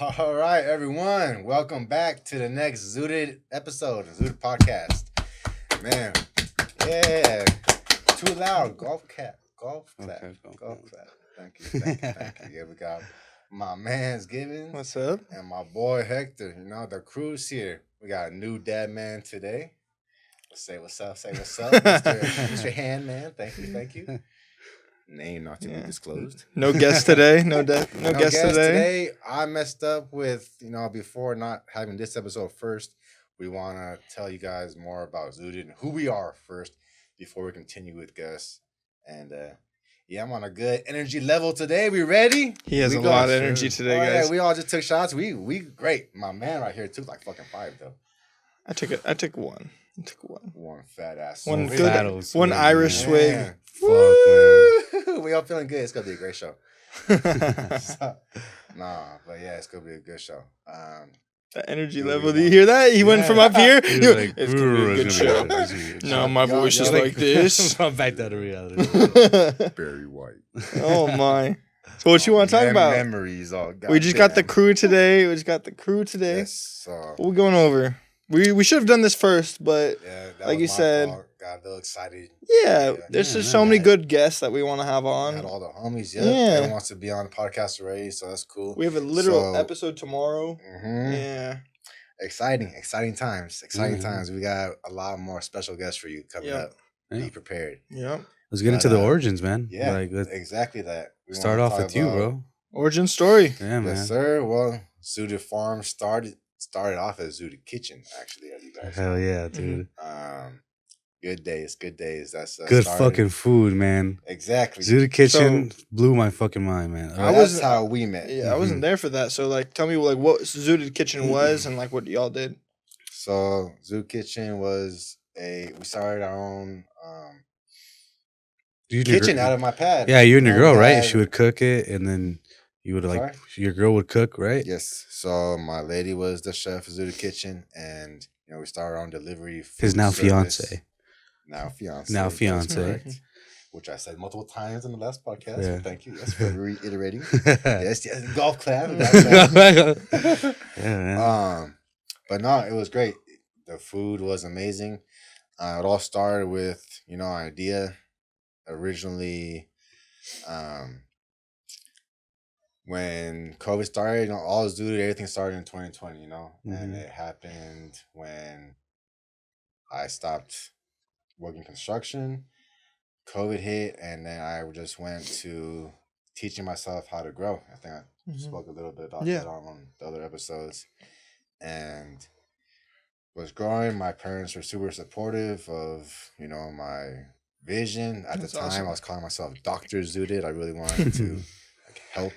All right, everyone. Welcome back to the next Zooted episode, Zooted podcast. Man, yeah. Too loud. Golf clap. Okay, Golf clap. Thank you. Yeah, we got my man's Gibbons. What's up? And my boy Hector. You know, the crew's here. We got a new dad man today. Say what's up, Mr. Handman. Thank you. Name not to be disclosed. No guest today. No guest today. I messed up with, before not having this episode first, we want to tell you guys more about Zooted and who we are first before we continue with guests. And I'm on a good energy level today. We ready? He has a lot of energy today, guys. Yeah, we all just took shots. We great. My man right here took like fucking 5 though. I took one. One fat ass. One swig. good. One Irish swig. Fuck, man. We all feeling good. It's gonna be a great show. But yeah, it's gonna be a good show. That energy level. Do you hear that? He went from up here. It's gonna be a good show. No, my voice is like this. I'm back down to reality. Very white. Oh my. So what you want to talk about? Memories. We just got the crew today. Yes. What we going over? We should have done this first, but like you said, got a little excited. Yeah, there's just so many good guests that we want to have on. We had all the homies. Everyone wants to be on the podcast already, so that's cool. We have a literal episode tomorrow. Mm-hmm. Yeah, exciting times. Times. We got a lot more special guests for you coming up. Be prepared. Yeah. Let's get into the origins, man. Yeah, exactly that. We start off with you, bro. Origin story. Yeah, man. Yes, sir. Well, Zooted Farm started off as Zooted Kitchen, actually, as you guys Hell yeah, dude. Good days. That's good fucking food, man. Exactly. Zooted Kitchen blew my fucking mind, man. That's how we met. Yeah, I wasn't there for that. So, tell me, what Zooted Kitchen was and, what y'all did. So, Zooted Kitchen was we started our own kitchen out of my pad. Yeah, you and your girl, right? She would cook it, and then you would, your girl would cook, right? Yes. So, my lady was the chef of Zooted Kitchen, and, we started our own delivery. His now fiance. Now fiance. Which I said multiple times in the last podcast. Yeah. Thank you. Yes, for reiterating. yes. Golf clap. Yeah, man. But no, it was great. The food was amazing. It all started with, an idea. Originally, when COVID started, all Zooted, everything started in 2020, and it happened when I stopped working construction. COVID hit, and then I just went to teaching myself how to grow. I think I spoke a little bit about that on the other episodes. And was growing. My parents were super supportive of, my vision. At the time, awesome. I was calling myself Dr. Zooted. I really wanted to help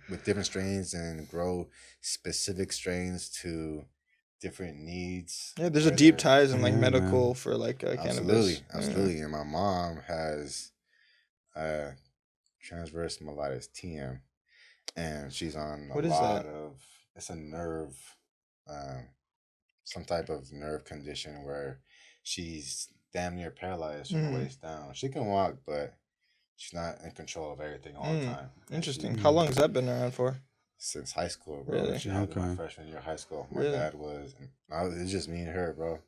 with different strains and grow specific strains to different needs. Yeah, there's a deep ties in medical for cannabis. Absolutely. And my mom has transverse myelitis (TM), and she's on it's a nerve, some type of nerve condition where she's damn near paralyzed from the waist down. She can walk, but she's not in control of everything all the time. Interesting. How long has that been around for? Since high school, bro. Really? She had my freshman year of high school. My dad was. It was just me and her, bro.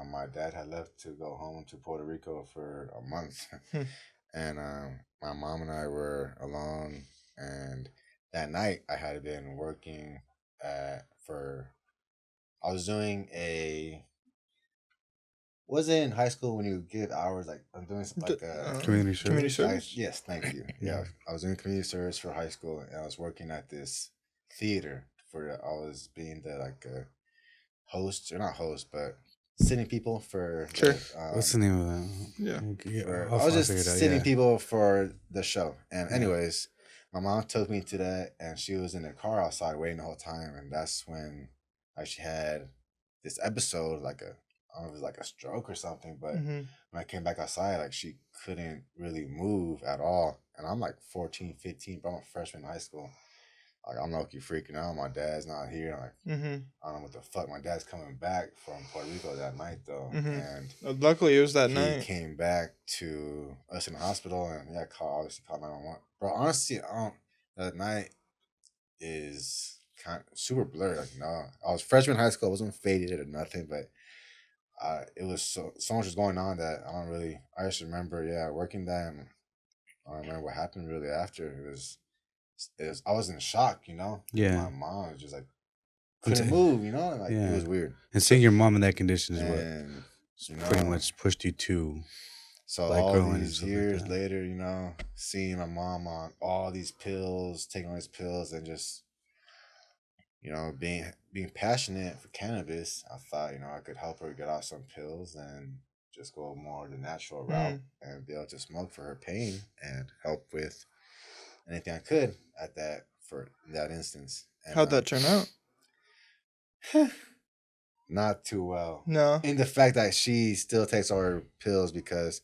My dad had left to go home to Puerto Rico for a month, and my mom and I were alone. And that night, I had been working I was doing was it in high school when you give hours I'm doing community service? Community service? Yes, thank you. Yeah, I was doing community service for high school, and I was working at this theater I was being the host, or not host, but sitting people for sure. What's the name of that? Yeah, I was just sitting people for the show. And anyways, my mom took me to that, and she was in the car outside waiting the whole time, and that's when she had this episode I don't know if it was a stroke or something, but when I came back outside, she couldn't really move at all. And I'm 14, 15, but I'm a freshman in high school. I'm low-key freaking out. My dad's not here. I don't know what the fuck. My dad's coming back from Puerto Rico that night, though. And luckily, it was that night. He came back to us in the hospital, and obviously called 911. Bro, honestly, that night, is kind of super blurry. Like, no, I was freshman in high school. I wasn't faded or nothing, but it was so much was going on that I don't really. I just remember, yeah, working that. And I don't remember what happened really after. It was. I was in shock, you know. Yeah. My mom was just like couldn't move, you know. Like it was weird. And seeing your mom in that condition is and, what pretty much pushed you to. So all these years later, you know, seeing my mom on all these pills, taking all these pills, and just, you know, being passionate for cannabis, I thought, you know, I could help her get off some pills and just go more the natural route and be able to smoke for her pain and help with anything I could at that for that instance. And, how'd that turn out? Not too well. No. In the fact that she still takes all her pills because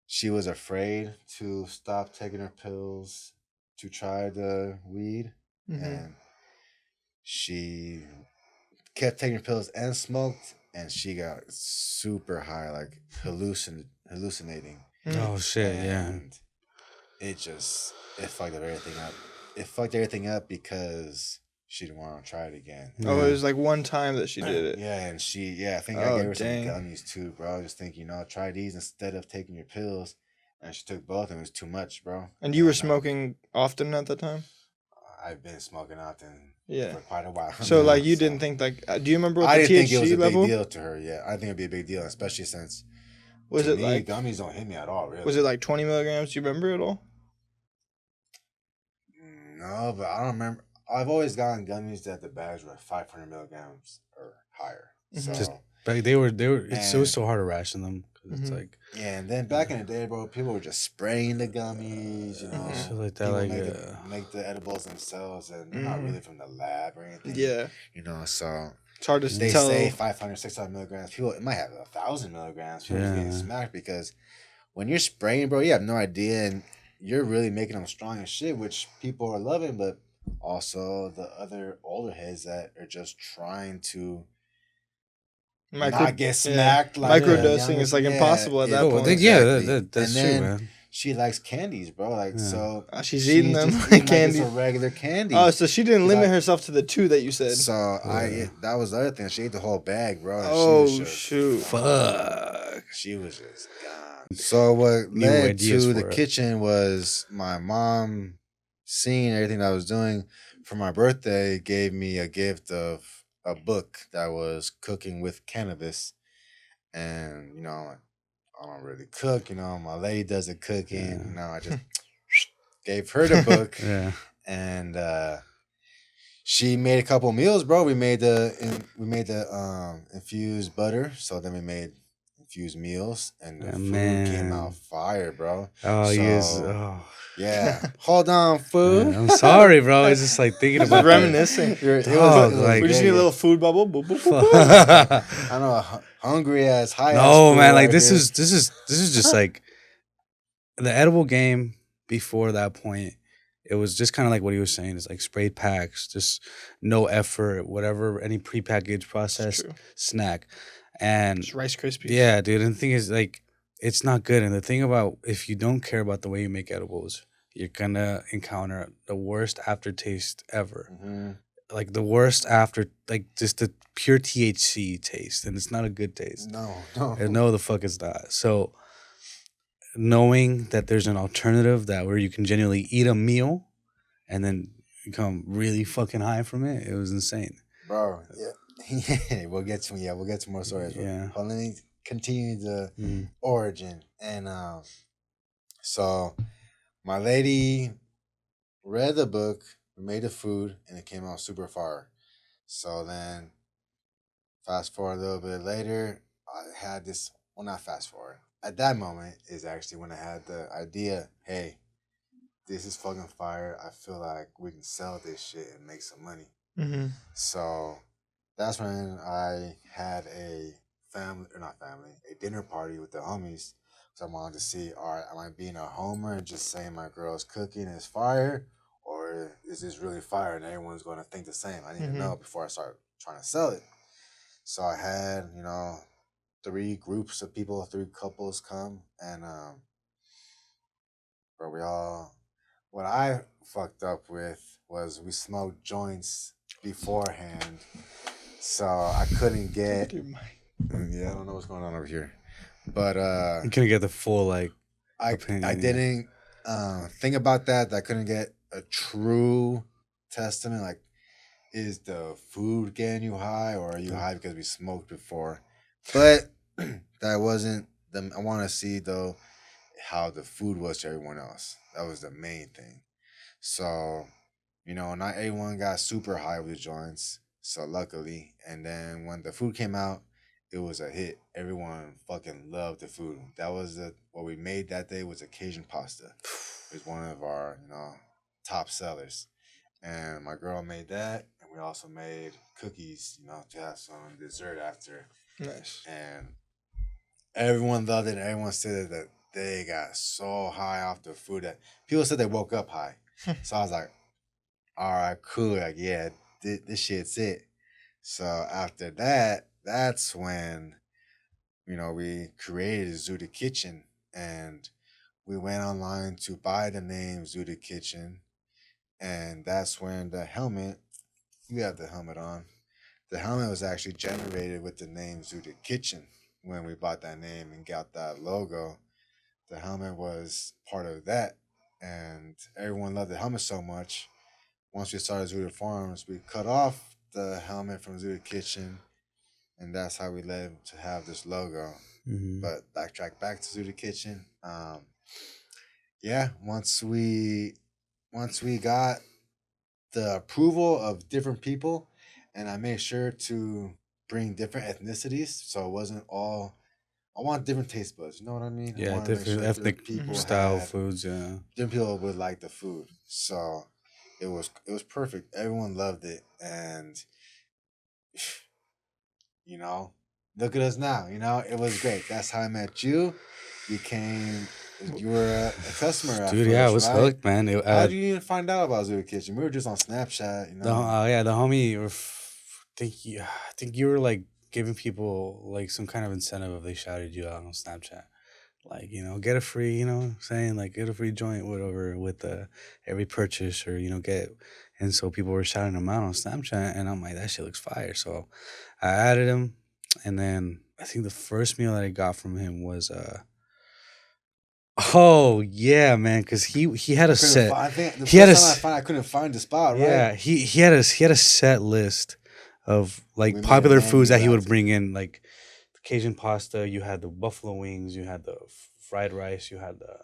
she was afraid to stop taking her pills to try the weed. And she kept taking her pills and smoked, and she got super high, like hallucinating. Oh shit! And it fucked everything up. It fucked everything up because she didn't want to try it again. Oh, it was like one time that she did it. Yeah, and I think I gave her some gummies too, bro. I just think, you know, try these instead of taking your pills. And she took both, and it was too much, bro. And you were smoking often at that time? I've been smoking often for quite a while. So, like, you didn't think, like, do you remember what the THC level? I didn't think it was a big deal to her, yeah. I think it'd be a big deal, especially since, gummies don't hit me at all, really. Was it like 20 milligrams? Do you remember it all? No, but I don't remember. I've always gotten gummies that the bags were 500 milligrams or higher. So just they were. It was so hard to ration them because it's like and then back in the day, bro, people were just spraying the gummies, you know, shit like that, like make the edibles themselves, and they're not really from the lab or anything. Yeah, you know, so it's hard to tell. They say 500, 600 milligrams. People, it might have 1,000 milligrams. People just getting smacked because when you're spraying, bro, you have no idea, and you're really making them strong as shit, which people are loving, but also the other older heads that are just trying to not get smacked. Like microdosing is like impossible at that point. That's true, man. She likes candies, bro. Like so, she's eating them like candy, like it's a regular candy. Oh, so she didn't limit herself to the 2 that you said. So that was the other thing. She ate the whole bag, bro. Oh shoot! Fuck. She was just gone. So what led to the kitchen was my mom seeing everything that I was doing for my birthday. Gave me a gift of a book that was cooking with cannabis, and you know, I don't really cook. You know, my lady does the cooking. You know, I just gave her the book, and she made a couple meals, bro. We made the infused butter, so then we made infused meals, and the food came out fire, bro. Oh, yeah. Hold on, food. Man, I'm sorry, bro. It's just like thinking about reminiscing. We just need a little food bubble. Boop, boop, boop, boop. I know, hungry as high. No, man. Like this is just like the edible game. Before that point, it was just kind of like what he was saying. It's like sprayed packs, just no effort, whatever, any prepackaged processed snack, and just Rice Krispies. Yeah, dude. And the thing is, like, it's not good. And the thing about if you don't care about the way you make edibles, you're gonna encounter the worst aftertaste ever. Like the worst after, like just the pure THC taste, and it's not a good taste. No, the fuck it's not. So knowing that there's an alternative that where you can genuinely eat a meal and then become really fucking high from it, it was insane, bro. Yeah, we'll get to more stories. Yeah, but let me continue the origin. And so my lady read the book, we made the food, and it came out super fire. So then fast forward a little bit later, I had this, well, not fast forward, at that moment is actually when I had the idea, hey, this is fucking fire. I feel like we can sell this shit and make some money. So that's when I had a dinner party with the homies. So I wanted to see, all right, am I being a homer and just saying my girl's cooking is fire? Or is this really fire and everyone's going to think the same? I didn't know before I started trying to sell it. So I had, 3 groups of people, 3 couples come, and bro, fucked up with was we smoked joints beforehand, so I couldn't get. Yeah, I don't know what's going on over here, but You couldn't get the full I opinion. didn't think about that. I couldn't get a true testament. Like, is the food getting you high, or are you high because we smoked before? But that wasn't the. I want to see though how the food was to everyone else. That was the main thing. So, not everyone got super high with the joints. So luckily, and then when the food came out, it was a hit. Everyone fucking loved the food. That was what we made that day was a Cajun pasta. It was one of our top sellers, and my girl made that, and we also made cookies, to have some dessert after. Nice. And everyone loved it. And everyone said that they got so high off the food that people said they woke up high. So I was like, all right, cool. Like, yeah, this shit's it. So after that, that's when, we created Zooted Kitchen, and we went online to buy the name Zooted Kitchen. And that's when the helmet, you have the helmet on. The helmet was actually generated with the name Zooted Kitchen when we bought that name and got that logo. The helmet was part of that. And everyone loved the helmet so much. Once we started Zooted Farms, we cut off the helmet from Zooted Kitchen, and that's how we led to have this logo. Mm-hmm. But backtrack back to Zooted Kitchen. Yeah, once we got the approval of different people, and I made sure to bring different ethnicities, so it wasn't all. I want different taste buds. You know what I mean? I Yeah, want to make different sure ethnic people style had foods. Yeah. different people would like the food. So it was perfect. Everyone loved it, and you know, look at us now. It was great. That's how I met you. Became you were a customer at Dude, yeah, I first, was right? hooked, man. How did you even find out about Zooted Kitchen? We were just on Snapchat, Yeah, the homie. I think you were like giving people like some kind of incentive if they shouted you out on Snapchat. Like, get a free, saying like get a free joint, whatever, with every purchase, or get. And so people were shouting him out on Snapchat, and I'm like, that shit looks fire. So I added him, and then I think the first meal that I got from him was oh yeah, man, because he had a set. I think the He had a first time I couldn't find the spot, right? yeah, he had a set list of like We made a popular foods that he menu would after. bring in, like the Cajun pasta. You had the buffalo wings. You had the fried rice. You had the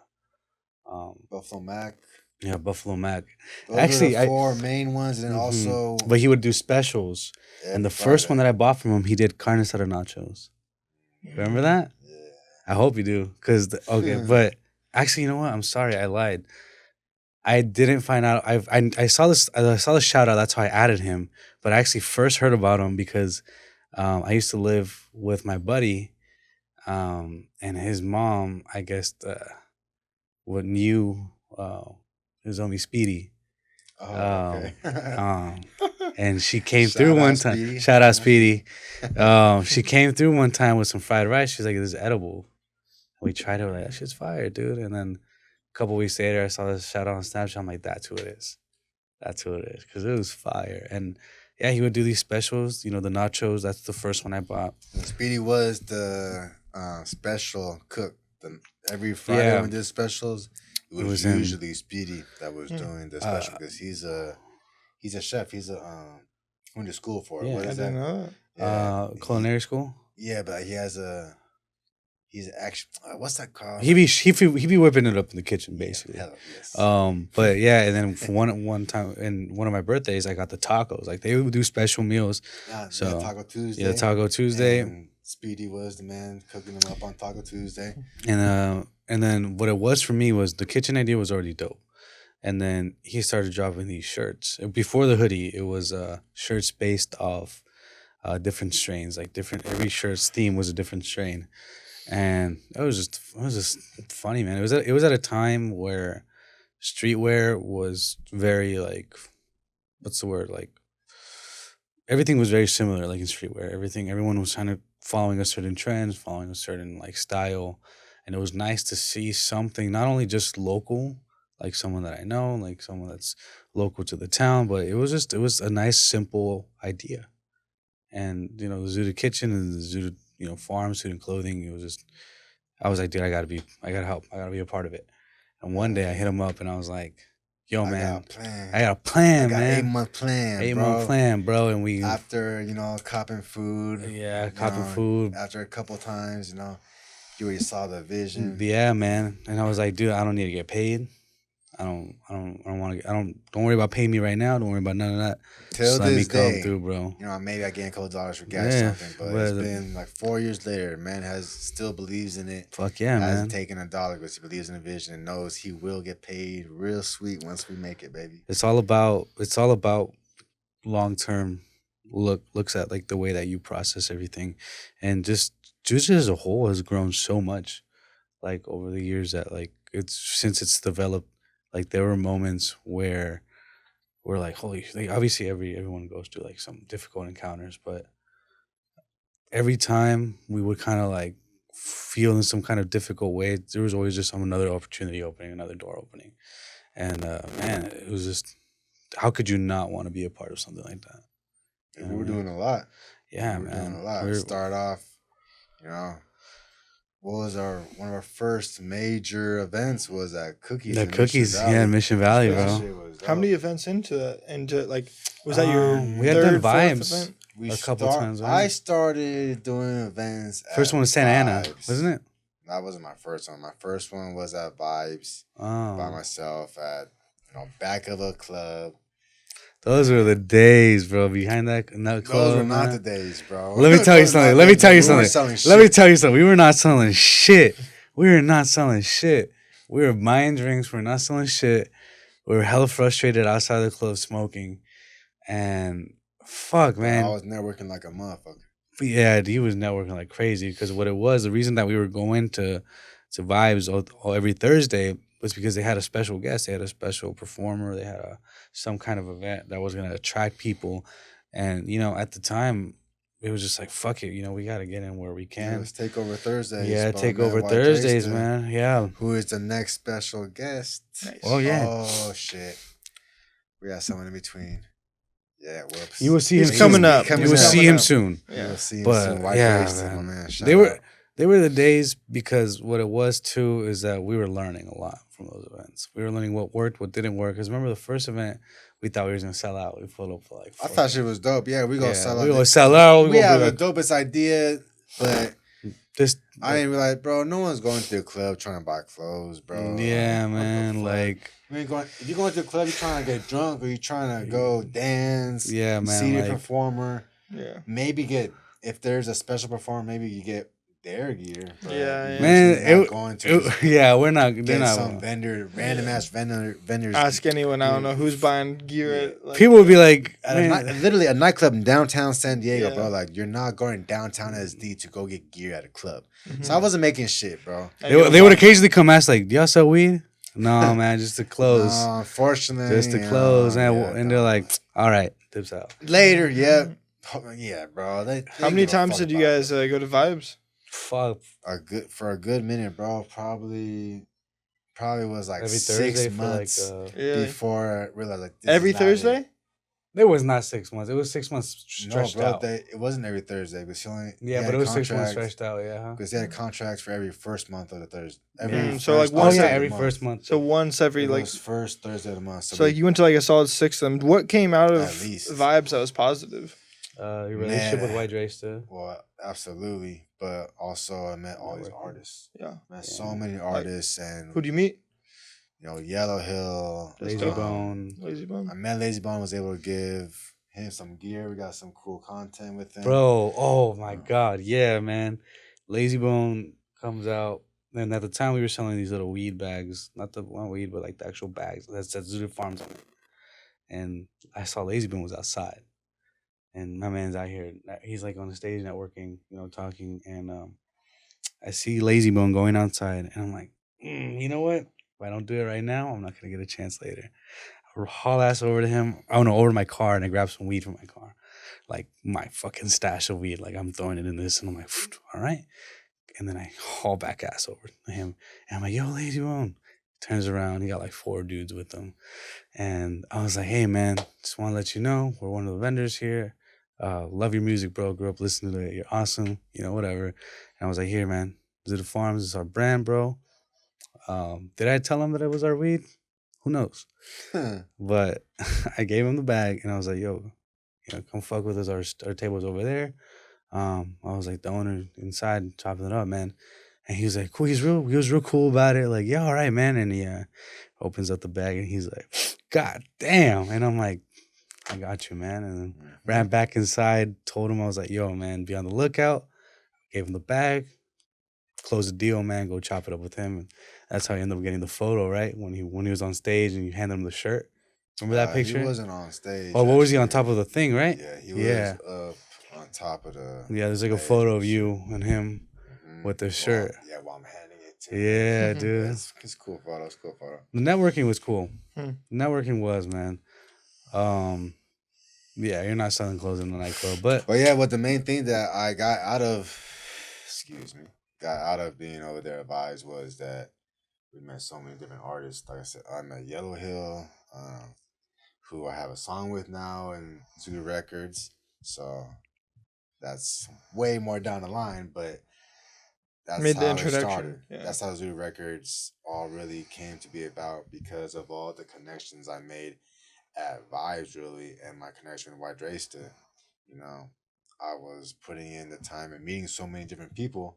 Buffalo Mac. yeah, buffalo mac. Those were Actually, the four main ones, and then also but he would do specials. And the first one that I bought from him, he did carne asada nachos. Remember that? Yeah. I hope you do, okay. But actually, you know what? I'm sorry, I lied. I didn't find out. I saw this. I saw the shout out. That's how I added him. But I actually first heard about him because I used to live with my buddy, and his mom, I guess, what knew his homie Speedy. Oh, Um, okay. and she came Shout through out one time. Speedy. Shout out Speedy. She came through one time with some fried rice. She's like, "This is edible." We tried it. We're like, "That shit's fire, dude." And then a couple weeks later, I saw this shout out on Snapchat. I'm like, "That's who it is. That's who it is," because it was fire. And yeah, he would do these specials. The nachos. That's the first one I bought. And Speedy was the special cook. Every Friday Yeah. when we did specials, it was him. usually Speedy that was doing the special because he's a chef. He's went to school for it. Yeah, What I is didn't that? know that. Yeah, culinary school. Yeah, but he's actually what's that called? He be whipping it up in the kitchen basically. Yeah, yes. But yeah, and then for one time in one of my birthdays, I got the tacos. Like they would do special meals. So Taco Tuesday. Yeah, Taco Tuesday. And Speedy was the man cooking them up on Taco Tuesday. And then what it was for me was the kitchen idea was already dope. And then he started dropping these shirts. Before the hoodie, it was shirts based off different strains. Like every shirt's theme was a different strain. And it was just funny, man. It was at a time where streetwear was very like, what's the word, like everything was very similar, like in streetwear. Everyone was kind of following a certain trends, following a certain like style, and it was nice to see something not only just local, like someone that I know, like someone that's local to the town. But it was a nice, simple idea. And the Zooted kitchen and the Zooted farm, Zooted clothing. It was just I was like, dude, I gotta help, I gotta be a part of it. And one day I hit him up and I was like, yo, man, I got a plan, man. 8-month plan, 8-month plan, bro. And we after copping food, copping food. After a couple times, you already saw the vision. Yeah, man. And I was like, dude, I don't need to get paid. I don't want to. Don't worry about paying me right now. Don't worry about none of that. Till just this let me come day, through, bro. Maybe I gain a couple dollars for gas or something, but it's been like 4 years later. Man still believes in it. Fuck yeah, man. Hasn't taken a dollar because he believes in the vision and knows he will get paid real sweet once we make it, baby. It's all about long term looks at like the way that you process everything, and just Juju as a whole has grown so much, like over the years that like since it's developed. Like there were moments where we're like, holy, like obviously everyone goes through like some difficult encounters, but every time we would kind of like feel in some kind of difficult way, there was always just another opportunity opening, another door opening. And man, it was just, how could you not want to be a part of something like that? We were doing a lot. Yeah, we were man. doing a lot. Start off, what was one of our first major events was at Cookies. The Cookies, in Mission Valley, bro. How many events into that? Was that your we had done Vibes event? a couple times. I started doing events. First one was Santa Ana, wasn't it? That wasn't my first one. My first one was at Vibes by myself at back of a club. Those were the days, bro. Behind that club. Those were not the days, bro. Let me tell you something. Let me tell you something. We were not selling shit. We were buying drinks. We're not selling shit. We were hella frustrated outside the club smoking. And fuck, man. I was networking like a motherfucker. Yeah, he was networking like crazy because what it was, the reason that we were going to Vibes every Thursday was because they had a special guest. They had a special performer. They had some kind of event that was going to attract people. And, at the time, it was just like, fuck it. We got to get in where we can. Let's take over Thursdays. Yeah, take over Thursdays, man. Yeah. Who is the next special guest? Nice. Oh, yeah. Oh, shit. We got someone in between. Yeah, whoops. You will see him soon. Coming up. You will see him soon. Yeah. You will see him soon. White yeah, man. They were the days because what it was too is that we were learning a lot from those events. We were learning what worked, what didn't work. Because remember the first event, we thought we were gonna sell out. We pulled up for like. I thought shit was dope. Yeah, we gonna sell out. We gonna sell out. We have the dopest idea, but I didn't realize, bro. No one's going to the club trying to buy clothes, bro. Yeah, man. Like. If you're going to the club, you're trying to get drunk or you're trying to go dance. Yeah, man. See the performer. Yeah. Maybe if there's a special performer, maybe you get their gear. Yeah. Man, we're not. They're not some random ass vendors. Ask anyone. I don't know who's buying gear. People would be like, literally a nightclub in downtown San Diego, bro. Like you're not going downtown SD to go get gear at a club. Mm-hmm. So I wasn't making shit, bro. They would occasionally come ask like, "Do y'all sell weed?" No, man, just the clothes. No, unfortunately. Just the clothes. And they're like, all right, dips out. Later, yeah. Yeah, bro. How many times did you guys go to Vibes? Fuck. For a good minute, bro. Probably was like every 6 months before I realized like every Thursday? It was not 6 months. It was 6 months stretched out. It wasn't every Thursday, but but it was 6 months stretched out. Yeah, because they had contracts for every first month of the Thursday. Every first month. So once every first Thursday of the month. So you went to like a solid 6 of them. What came out of Vibes that was positive? Your relationship with White Drace too. Well, absolutely, but also I met all these artists. Yeah, met so many artists. And who'd you meet? Yellow Hill, Lazy Bone. I met Lazy Bone. Was able to give him some gear. We got some cool content with him, bro. Oh my god, yeah, man. Lazy Bone comes out, and at the time we were selling these little weed bags, not the one weed, but like the actual bags that said Zooted Farms on it. And I saw Lazy Bone was outside, and my man's out here. He's like on the stage networking, talking, and I see Lazy Bone going outside, and I'm like, you know what? If I don't do it right now, I'm not going to get a chance later. I haul ass over to him. Over to my car, and I grab some weed from my car. Like, my fucking stash of weed. Like, I'm throwing it in this, and I'm like, all right. And then I haul back ass over to him. And I'm like, yo, Lazy Bone, Turns around, he got like 4 dudes with him. And I was like, hey, man, just want to let you know we're one of the vendors here. Love your music, bro. Grew up listening to it. You're awesome. Whatever. And I was like, here, man, Zooted Farms is our brand, bro. Did I tell him that it was our weed? Who knows? But I gave him the bag, and I was like, yo, come fuck with us. Our table's over there. I was like, the owner inside chopping it up, man. And he was like, cool. He was real cool about it. Like, yeah, all right, man. And he opens up the bag, and he's like, God damn. And I'm like, I got you, man. And then ran back inside, told him, I was like, yo, man, be on the lookout. Gave him the bag, closed the deal, man. Go chop it up with him. And that's how he ended up getting the photo, right? When he was on stage and you handed him the shirt. Remember that picture? He wasn't on stage. Oh, what was he on top of the thing, right? Yeah, he was up on top of the. Yeah, there's like a photo of you and him with the shirt. While I'm handing it to him. Yeah, dude. It's cool photo. It's cool photo. The networking was cool. Networking was, man. Yeah, you're not selling clothes in the nightclub, but the main thing that I got out of being over there at Vibes was that we met so many different artists. Like I said, I met Yellow Hill, who I have a song with now in Zooted Records. So that's way more down the line, but that's made the how introduction. it started. Yeah. That's how Zooted Records all really came to be about, because of all the connections I made at Vibes, really, and my connection with White Draysta. I was putting in the time and meeting so many different people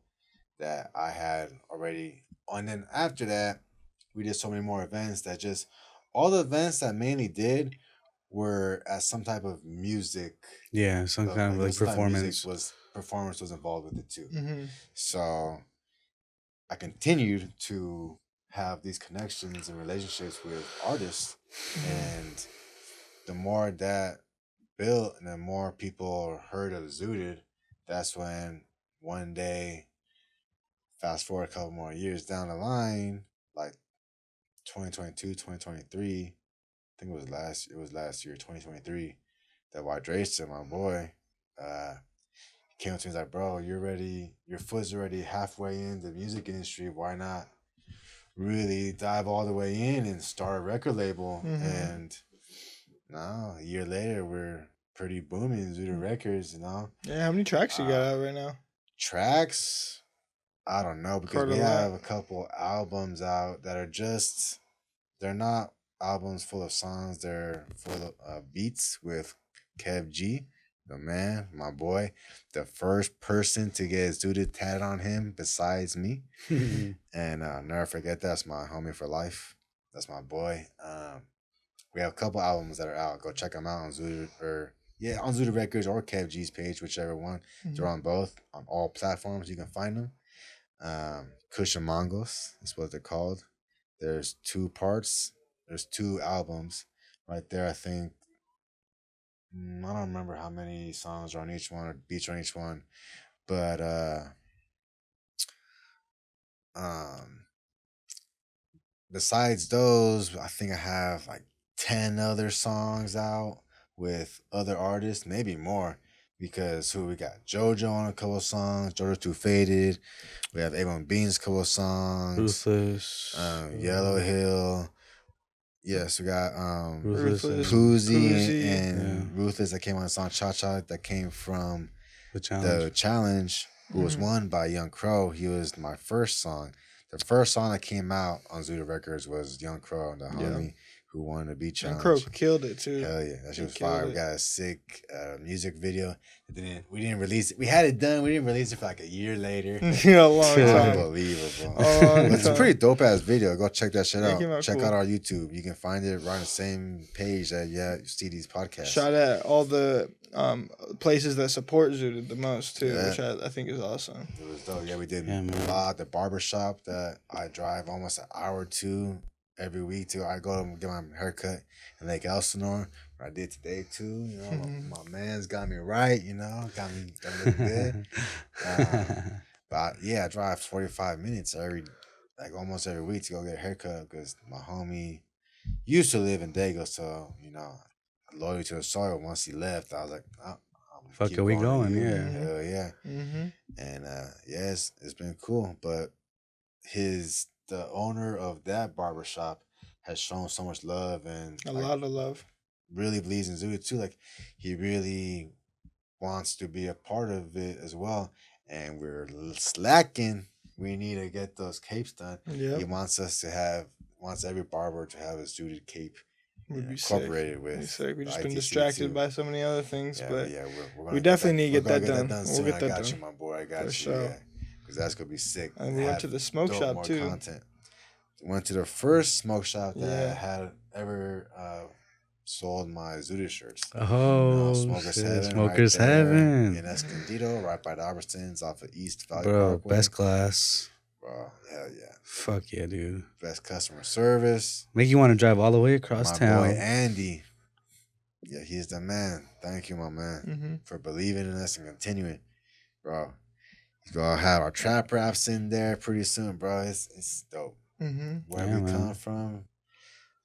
that I had already. And then after that, we did so many more events that just all the events that mainly did were at some type of music. Yeah, some kind of like performance. Performance was involved with it too. Mm-hmm. So I continued to have these connections and relationships with artists, and the more that built and the more people heard of Zooted, that's when one day, fast forward a couple more years down the line, like 2022, 2023, I think it was last year, 2023, that White Draysta, my boy, came up to me, like, bro, your foot's already halfway in the music industry. Why not really dive all the way in and start a record label? And now, a year later, we're pretty booming Zooted Records, Yeah, how many tracks you got out right now? Tracks? I don't know, because we have a couple albums out that are they're not albums full of songs, they're full of beats with Kev G, the man, my boy, the first person to get Zooted tatted on him besides me. And I'll never forget that's my homie for life. That's my boy. We have a couple albums that are out. Go check them out on Zooted, on Zooted Records or Kev G's page, whichever one. They're on both, on all platforms. You can find them. Cushion Mongos is what they're called. There's 2 parts. There's 2 albums right there. I think I don't remember how many songs are on each one or beats on each one, but besides those, I think I have like 10 other songs out with other artists, maybe more, because we got JoJo on a couple of songs, JoJo Too Faded. We have Avon Beans couple of songs. Ruthless. Yellow Hill. Yes, we got Ruthless. Poozy and Ruthless that came on the song Cha Cha, that came from the challenge, who was won by Young Crow. He was my first song. The first song that came out on Zooted Records was Young Crow, the homie who won the beat challenge. Young Crow killed it too. Hell yeah, that shit was fire. We got a sick music video. We didn't release it. We had it done. We didn't release it for like a year later. A long time. Unbelievable. It's a pretty dope ass video. Go check that shit out. Check out our YouTube. You can find it right on the same page that you see these podcasts. Shout out all the places that support Zooted the most too, which I think is awesome. It was dope. Yeah, we did the barbershop that I drive almost an hour or 2 every week to. I go and get my haircut in Lake Elsinore. I did today too. My man's got me right. Got me looking good. But I drive 45 minutes almost every week to go get a haircut, because my homie used to live in Dago, so loyal to the soil. Once he left, I was like, fuck it, we going, yeah. Hell yeah. And it's been cool. But the owner of that barbershop has shown so much love and A like lot of love. really believes in Zooted too. Like he really wants to be a part of it as well. And we're slacking. We need to get those capes done. Yep. He wants us to have wants every barber to have a Zooted cape Would be incorporated sick. with. Sick. We've just been ITC distracted too. by so many other things, Yeah, but yeah, we're we gonna definitely need to get that done. We'll We'll get that I got done. you, my boy. I got For you. sure. Yeah, because that's gonna be sick. And we went to the smoke dope shop more too. Content. Went to the first smoke shop that Yeah. had ever sold my Zooted shirts. Oh, Smokers shit. Heaven. Smokers right there Heaven. in Escondido, right by the Albertsons off of East Valley Bro, Parkway. best class. Bro, hell yeah. Fuck yeah, dude. Best customer service. Make you want to drive all the way across my town. boy Andy. Yeah, he's the man. Thank you, my man, for believing in us and continuing, bro. He's gonna have our trap raps in there pretty soon, bro. It's dope. Where we come from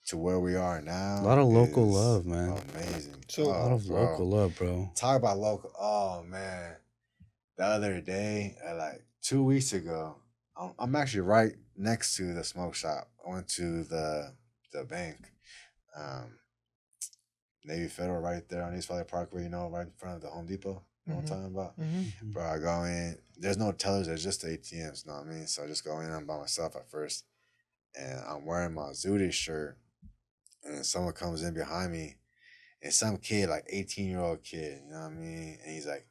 to where we are now. A lot of local love, man. Amazing. So a lot of local love, bro. Talk about local. Oh man, the other day, like 2 weeks ago, I'm actually right next to the smoke shop. I went to the bank, Navy Federal, right there on East Valley Parkway. You know, right in front of the Home Depot. You know what I'm talking about? Bro, I go in. There's no tellers. There's just the ATMs. You know what I mean? So I just go in. I'm by myself at first, and I'm wearing my Zooted shirt. And then someone comes in behind me, and some kid, like 18-year-old kid, you know what I mean? And he's like,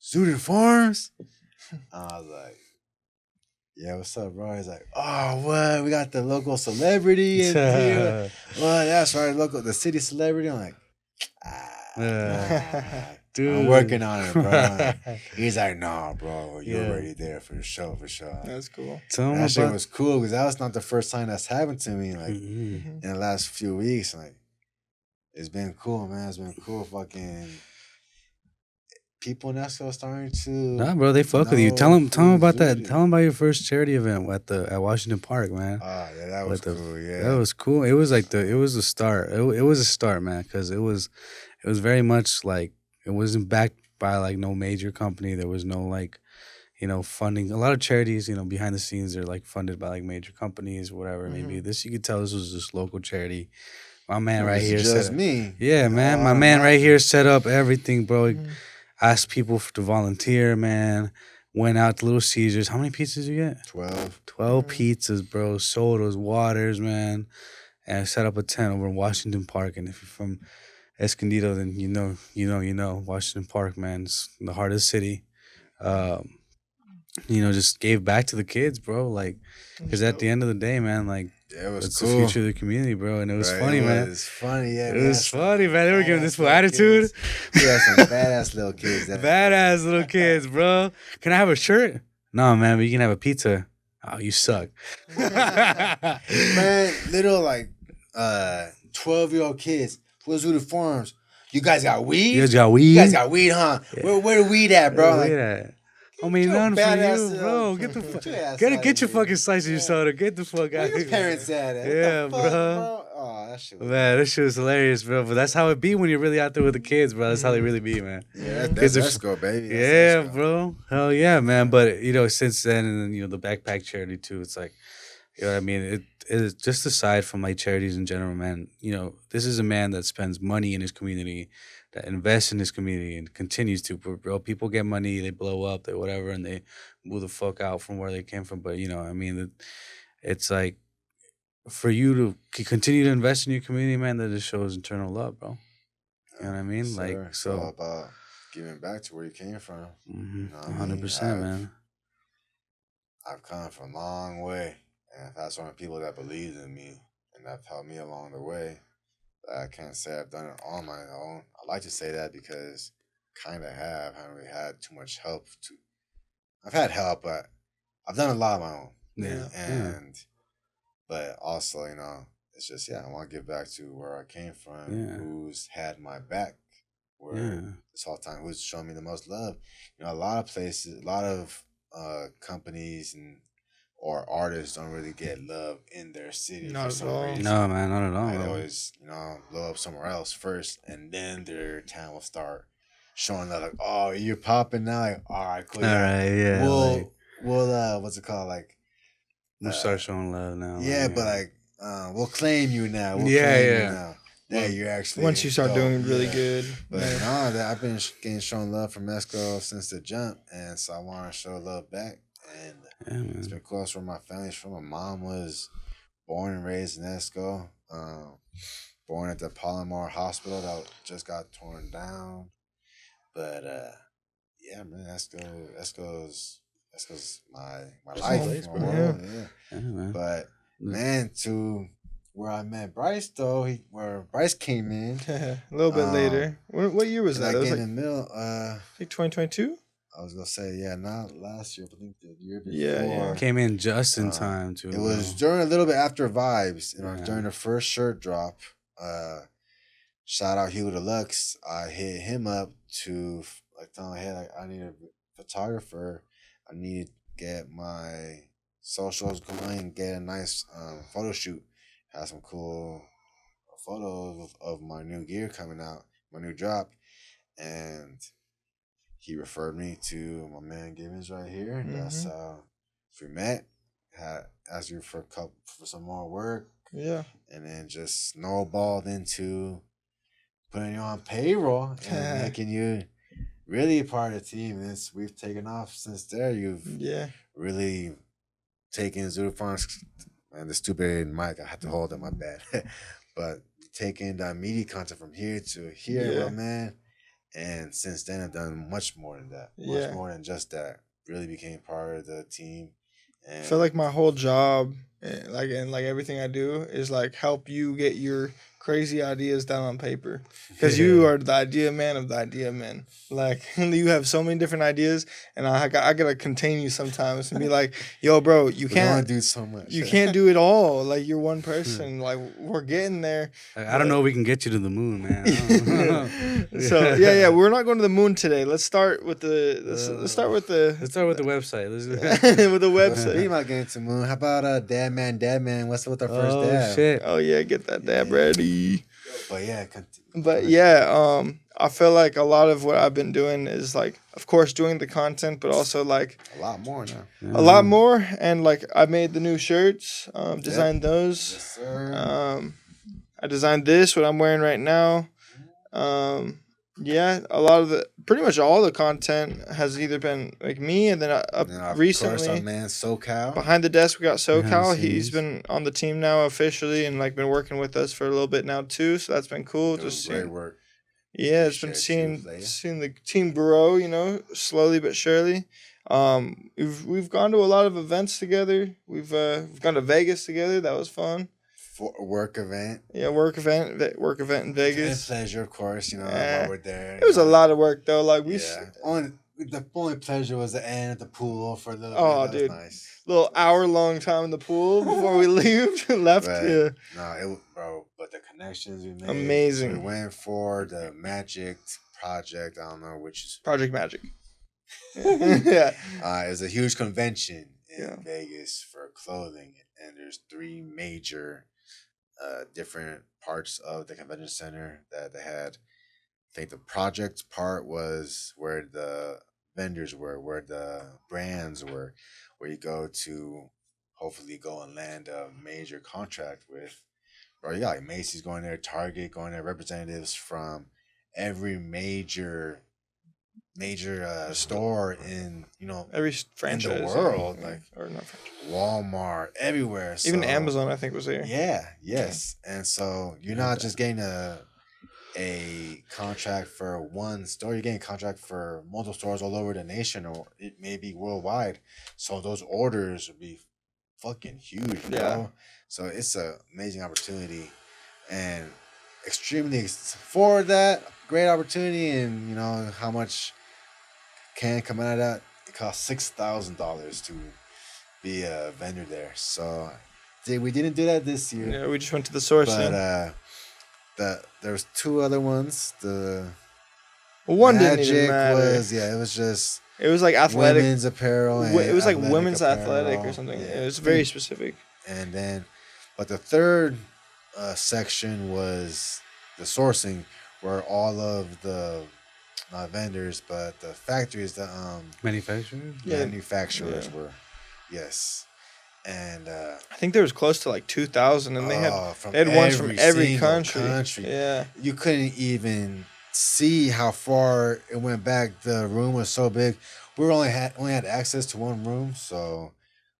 Zooted Farms? I was like, yeah, what's up, bro? He's like, oh, what? We got the local celebrity in here. Well, that's right, the city celebrity. I'm like, dude. I'm working on it, bro. He's like, nah, bro, you're already there for sure. That's cool. That shit was cool because that was not the first time that's happened to me. Like in the last few weeks, like it's been cool, man. It's been cool. Fucking people in Esco starting to. Nah, bro, they fuck with you. Tell them about that. Tell them about your first charity event at Washington Park, man. Oh yeah, that was cool. Yeah, that was cool. It was like it was a start. It was a start, man, because it was very much like it wasn't backed by like no major company. There was no like, funding. A lot of charities, behind the scenes, they're like funded by like major companies, whatever. Maybe this you could tell this was just local charity. My man right here just me. Yeah, man. My man right here set up everything, bro. Asked people to volunteer, man. Went out to Little Caesars. How many pizzas you get? 12. 12 pizzas, bro. Sodas, waters, man. And set up a tent over in Washington Park. And if you're from Escondido, then you know. Washington Park, man. It's in the heart of the city. Just gave back to the kids, bro. Like, because at the end of the day, man, like, it was it's cool. the future of the community, bro. And it was funny, man. It was funny, yeah. It was funny, man. They were giving this full attitude. We had some badass little kids. Badass little kids, bro. Can I have a shirt? No, man, but you can have a pizza. Oh, you suck. Man, little like 12-year-old kids. Who's Zooted Farms? You guys got weed? You guys got weed? You guys got weed, huh? Yeah. Where the weed at, bro? Where at? I mean, none for you, bro. Get the fuck. Get your fucking slice of your soda. Get the fuck out. Where your parents at? Yeah, bro. Oh, that shit was man, this shit was hilarious, bro. But that's how it be when you're really out there with the kids, bro. That's how they really be, man. Yeah, let's go, baby. Yeah, bro. Hell yeah, man. But since then, and then the backpack charity too. It's like, what I mean? It is just aside from like charities in general, man. This is a man that spends money in his community, that invests in his community, and continues to. Bro, people get money, they blow up, they whatever, and they move the fuck out from where they came from. But it's like for you to continue to invest in your community, man. That just shows internal love, bro. You know what I mean? Sir, like it's all about giving back to where you came from. 100%, man. I've come from a long way. And I've had so many people that believed in me and that helped me along the way. I can't say I've done it on my own. I like to say that because kind of haven't really had too much help. I've had help, but I've done a lot on my own. Yeah. But also, it's just, I want to give back to where I came from, who's had my back, this whole time, who's shown me the most love. A lot of places, a lot of companies or artists don't really get love in their city for some reason. No, man, not at all. They always, blow up somewhere else first, and then their town will start showing up. Like, oh, you're popping now. Like, all right, cool. All right, yeah. We'll what's it called? Like, We'll start showing love now. Yeah, but like, we'll claim you now. We'll Yeah, claim yeah. you now. Yeah, you're actually Once you start dope. doing really Yeah. good. But Yeah. no, that I've been getting shown love from Esco since the jump, and so I want to show love back. And it's been close for my family. From my mom was born and raised in Esco, born at the Palomar Hospital that just got torn down. But yeah, man, Esco's my life, place, my bro. world. Yeah. Yeah. man. But man, to where I met Bryce though, where Bryce came in A little bit later. What year was that? It was in like the middle. I think 2022. I was gonna say not last year, but I think the year before. Yeah. Came in just in time too. It was during a little bit after Vibes, Yeah. during the first shirt drop. Shout out Hugo Deluxe. I hit him up to like tell him, hey, like, I need a photographer. I need to get my socials going, get a nice photo shoot. Have some cool photos of my new gear coming out, my new drop, and he referred me to my man Gibbons right here. And that's how we met. Asked you for some more work. Yeah. And then just snowballed into putting you on payroll and making you really a part of the team. And we've taken off since there. You've really taken Zooted Farms, and the stupid mic, I had to hold it, my bad. But taking the media content from here to here, well, man. And since then, I've done much more than that. Much more than just that. Really became part of the team. And I feel like my whole job, like everything I do, is like help you get your crazy ideas down on paper, because you are the idea man of the idea men. Like you have so many different ideas, and I gotta contain you sometimes and be like, yo, bro, you can't do so much. You can't do it all. Like you're one person. Like we're getting there. Like, I don't know if we can get you to the moon, man. So yeah, we're not going to the moon today. Let's start with the website. Let's with the website. Speaking about getting to the moon, how about Dad Man? What's with our first dab? Shit. Oh yeah, get that dab ready. But yeah, I feel like a lot of what I've been doing is like, of course, doing the content, but also like a lot more now. A lot more, and like I made the new shirts, designed those. Yes, sir. I designed this, what I'm wearing right now. A lot of pretty much all the content has either been like me, and then recently, of course, our man SoCal. Behind the desk, we got SoCal. He's been on the team now officially, and like been working with us for a little bit now too. So that's been cool. Great work. Yeah, it's been seeing the team grow, slowly but surely. We've gone to a lot of events together. We've gone to Vegas together. That was fun. For a work event. Yeah, work event in Vegas. And pleasure, of course, while we're there. It was a lot of work though. Like the only pleasure was the end at the pool for a little bit. Oh, dude, nice. Little hour-long time in the pool before we left. Right. Yeah. No, but the connections we made. Amazing. So we went for the Magic project. I don't know which is Project Magic. Yeah. It was a huge convention in Vegas for clothing, and there's 3 major different parts of the convention center that they had. I think the project part was where the vendors were, where the brands were, where you go to hopefully go and land a major contract with. Or you got like Macy's going there, Target going there, representatives from every major store in every franchise in the world, or not franchise. Walmart, everywhere. Even Amazon, I think, was there. Yeah, yes. And so you're not just getting a contract for one store, you're getting a contract for multiple stores all over the nation, or it may be worldwide. So those orders would be fucking huge, bro. So it's an amazing opportunity, and extremely for that great opportunity, and how much can come out of that. It costs $6,000 to be a vendor there. So we didn't do that this year. Yeah, we just went to the sourcing. But there was 2 other ones. The one Magic didn't even matter. It was like athletic women's apparel. It was like women's athletic or something. Yeah. It was very specific. And then, but the third section was the sourcing, where all of the not vendors, but the factories, the manufacturers were, yes. And I think there was close to like 2,000, and from they had ones from every single country. Yeah, you couldn't even see how far it went back. The room was so big. We were only had access to one room, so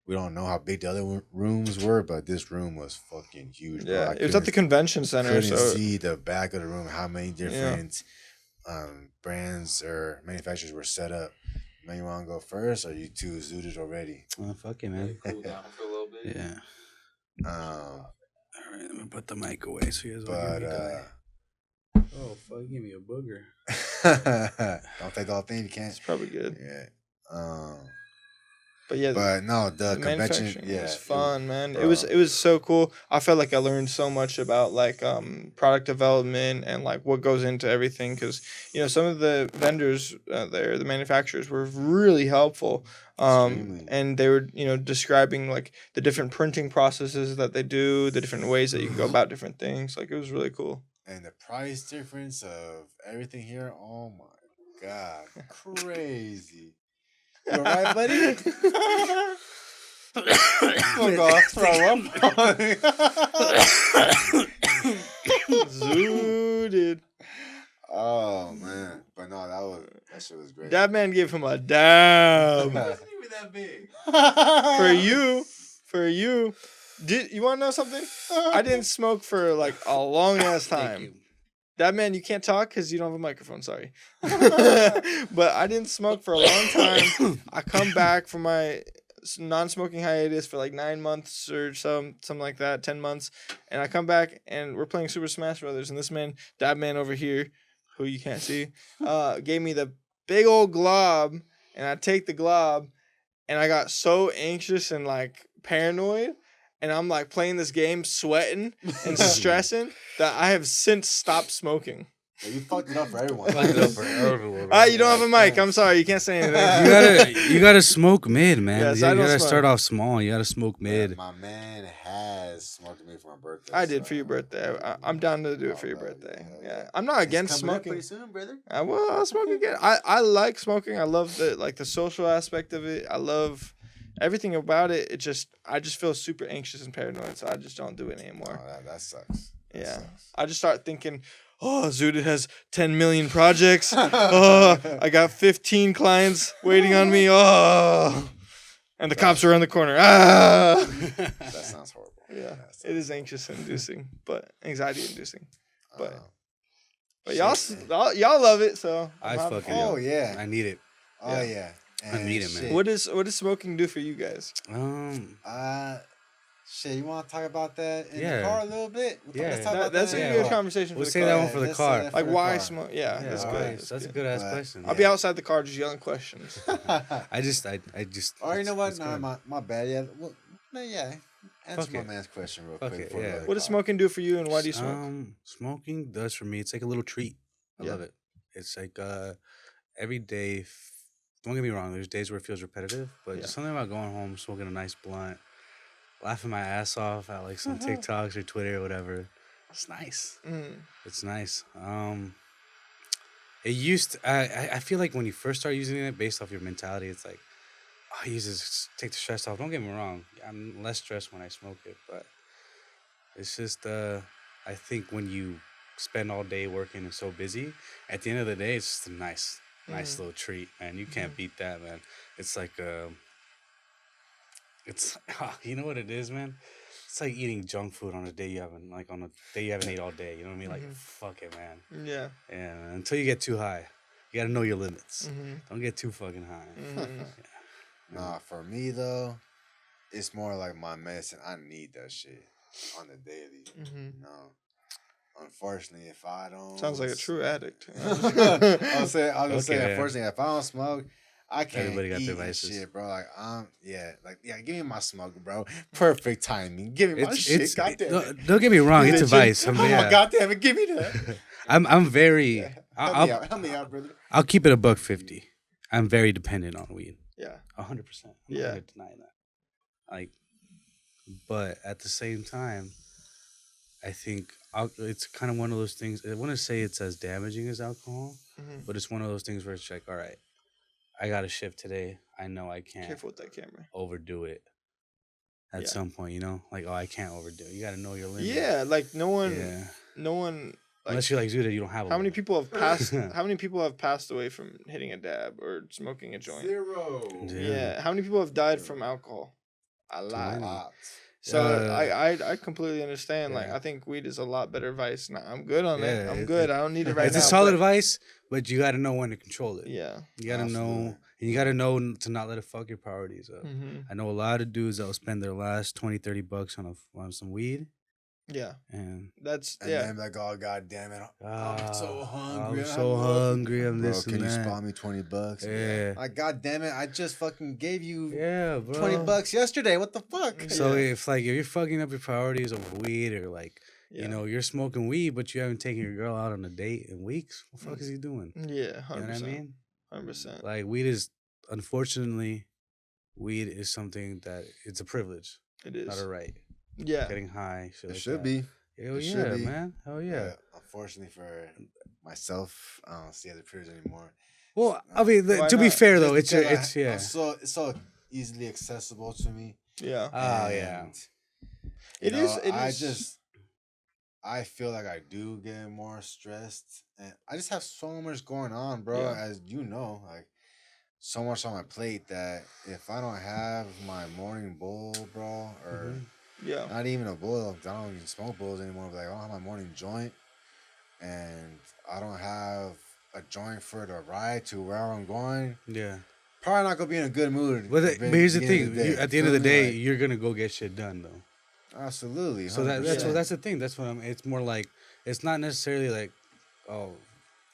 we don't know how big the other rooms were. But this room was fucking huge, bro. yeah. It was at the convention center, couldn't so see the back of the room. How many yeah. different brands or manufacturers were set up? Man, you want to go first, or you two zooted already? Oh, fuck it, man. Cool down for a little bit. Yeah. Um, All right, I'm gonna put the mic away so you guys won't but hear me die. Oh, fuck, give me a booger. don't take the whole thing. You can't. It's probably good. Yeah. But yeah, But no, the convention, manufacturing was it fun, man. bro. It was so cool. I felt like I learned so much about like product development and like what goes into everything, because some of the vendors there, the manufacturers, were really helpful. And they were describing like the different printing processes that they do, the different ways that you can go about different things. Like it was really cool. And the price difference of everything here, oh my god, crazy. You alright, buddy? I'm gonna throw up. Zooted. Oh man, but no, that shit was great. That man gave him a dab. It wasn't even that big. For you. Did you want to know something? I didn't smoke for like a long ass time. That man, you can't talk because you don't have a microphone. Sorry, but I didn't smoke for a long time. I come back from my non-smoking hiatus for like 9 months or something like that, 10 months, and I come back and we're playing Super Smash Brothers, and this man, that man over here, who you can't see, gave me the big old glob, and I take the glob, and I got so anxious and like paranoid. And I'm like playing this game, sweating and stressing, that I have since stopped smoking. Yeah, you fucked it up for everyone. You don't have a mic. I'm sorry, you can't say anything. You gotta smoke mid, man. Yes, you I don't gotta smoke. start off small. You gotta smoke mid. Yeah, my man has smoked me for my birthday. I did for your birthday. I'm down to do it for your birthday. Yeah, I'm not against smoking. Pretty soon, brother. I'll smoke again. I like smoking. I love the social aspect of it. I love everything about it. I just feel super anxious and paranoid, so I just don't do it anymore. Oh, that sucks. That Yeah, sucks. I just start thinking, oh, Zooted has 10 million projects. Oh, I got 15 clients waiting on me. Oh, and the cops are around the corner. Ah, That sounds horrible. yeah, That sounds it is anxious-inducing, but anxiety-inducing. But Shit, y'all love it, so I I'm happy. fucking Oh yeah. I need it. Oh yeah. I need it, man. shit. What does smoking do for you guys? Shit, you want to talk about that in Yeah. the car a little bit? Yeah. Let's talk about That's that a in good the car. conversation. We'll for the say car. that one for the let's car. say that Like for the why car. smoke? Yeah, Yeah, that's all good. right. That's a good ass But- question. I'll be outside the car just yelling questions. I just. Or you know what? it's No, good. my bad. Yeah, well, man, yeah. Answer Fuck my it. man's question real Fuck quick. it, before we yeah. go to the What does car. smoking do for you, and why do you smoke? Smoking does for me. It's like a little treat. I Yeah. love it. It's like every day. Don't get me wrong. There's days where it feels repetitive, but just something about going home, smoking a nice blunt, laughing my ass off at like some TikToks or Twitter or whatever. It's nice. Mm. It's nice. It used to, I feel like when you first start using it based off your mentality, it's like, oh, I use this to take the stress off. Don't get me wrong. I'm less stressed when I smoke it, but it's just, I think when you spend all day working and so busy, at the end of the day, it's just a nice little treat, man. You can't beat that, man. It's like, it's, you know what it is, man? It's like eating junk food on a day you haven't, like on a day you haven't ate all day. You know what I mean? Like, fuck it, man. Yeah. And until you get too high, you gotta know your limits. Mm-hmm. Don't get too fucking high. Nah, for me though, it's more like my medicine. I need that shit on the daily. Mm-hmm. No. Unfortunately, if I don't Sounds like a true addict. I was gonna say, Okay. unfortunately, if I don't smoke, I can't Everybody got eat their and vices. shit, bro. Like, give me my smoke, bro. Perfect timing. Give me my shit. Goddamn. Don't get me wrong. It's Legit. advice. Oh my goddamn it, give me that. I'm very. Help me out, brother. I'll keep it $1.50. I'm very dependent on weed. Yeah. 100%. I'm Yeah. not gonna deny that. Like, but at the same time, I think it's kind of one of those things. I want to say it's as damaging as alcohol, but it's one of those things where it's like, all right, I got a shift today. I know I can't Careful with that camera. overdo it. at some point, you know? Like, oh, I can't overdo it. You got to know your limit. Yeah, like no one, like, unless you're like Zooted, you don't have a how many limit. people have passed? How many people have passed away from hitting a dab or smoking a joint? 0. Yeah. How many people have died from alcohol? A lot. many. So I completely understand. Like, I think weed is a lot better vice. Nah, I'm good on it. I'm good. I don't need it right now. It's a solid advice, but you got to know when to control it. Yeah. You got to know, and you got to know to not let it fuck your priorities up. I know a lot of dudes that will spend their last $20-$30 on some weed. Yeah. And then like, oh, God damn it. I'm so hungry. I'm so hungry. I'm bro, this can and you that. spot me $20? Yeah. Like, God damn it. I just fucking gave you bro. $20 yesterday. What the fuck? So if you're fucking up your priorities over weed, or like, you know, you're smoking weed, but you haven't taken your girl out on a date in weeks, what the fuck is he doing? Yeah, 100%. You know what I mean? 100%. Like, unfortunately, weed is something that it's a privilege. It is. Not a right. Yeah. Getting high. It should be. Hell yeah, man. Hell yeah. But unfortunately for myself, I don't see it as a privilege anymore. Well, I mean, to be fair though, it's it's so easily accessible to me. Yeah. Oh yeah. It is. I feel like I do get more stressed, and I just have so much going on, bro. Yeah. As you know, like so much on my plate that if I don't have my morning bowl, bro, or not even a bowl, I don't even smoke bowls anymore. But like, I don't have my morning joint, and I don't have a joint for the ride to where I'm going. Yeah. Probably not gonna be in a good mood. But here's the thing: at the end of the day, you're gonna go get shit done, though. Absolutely. So that's the thing. That's what it's more like. It's not necessarily like, oh,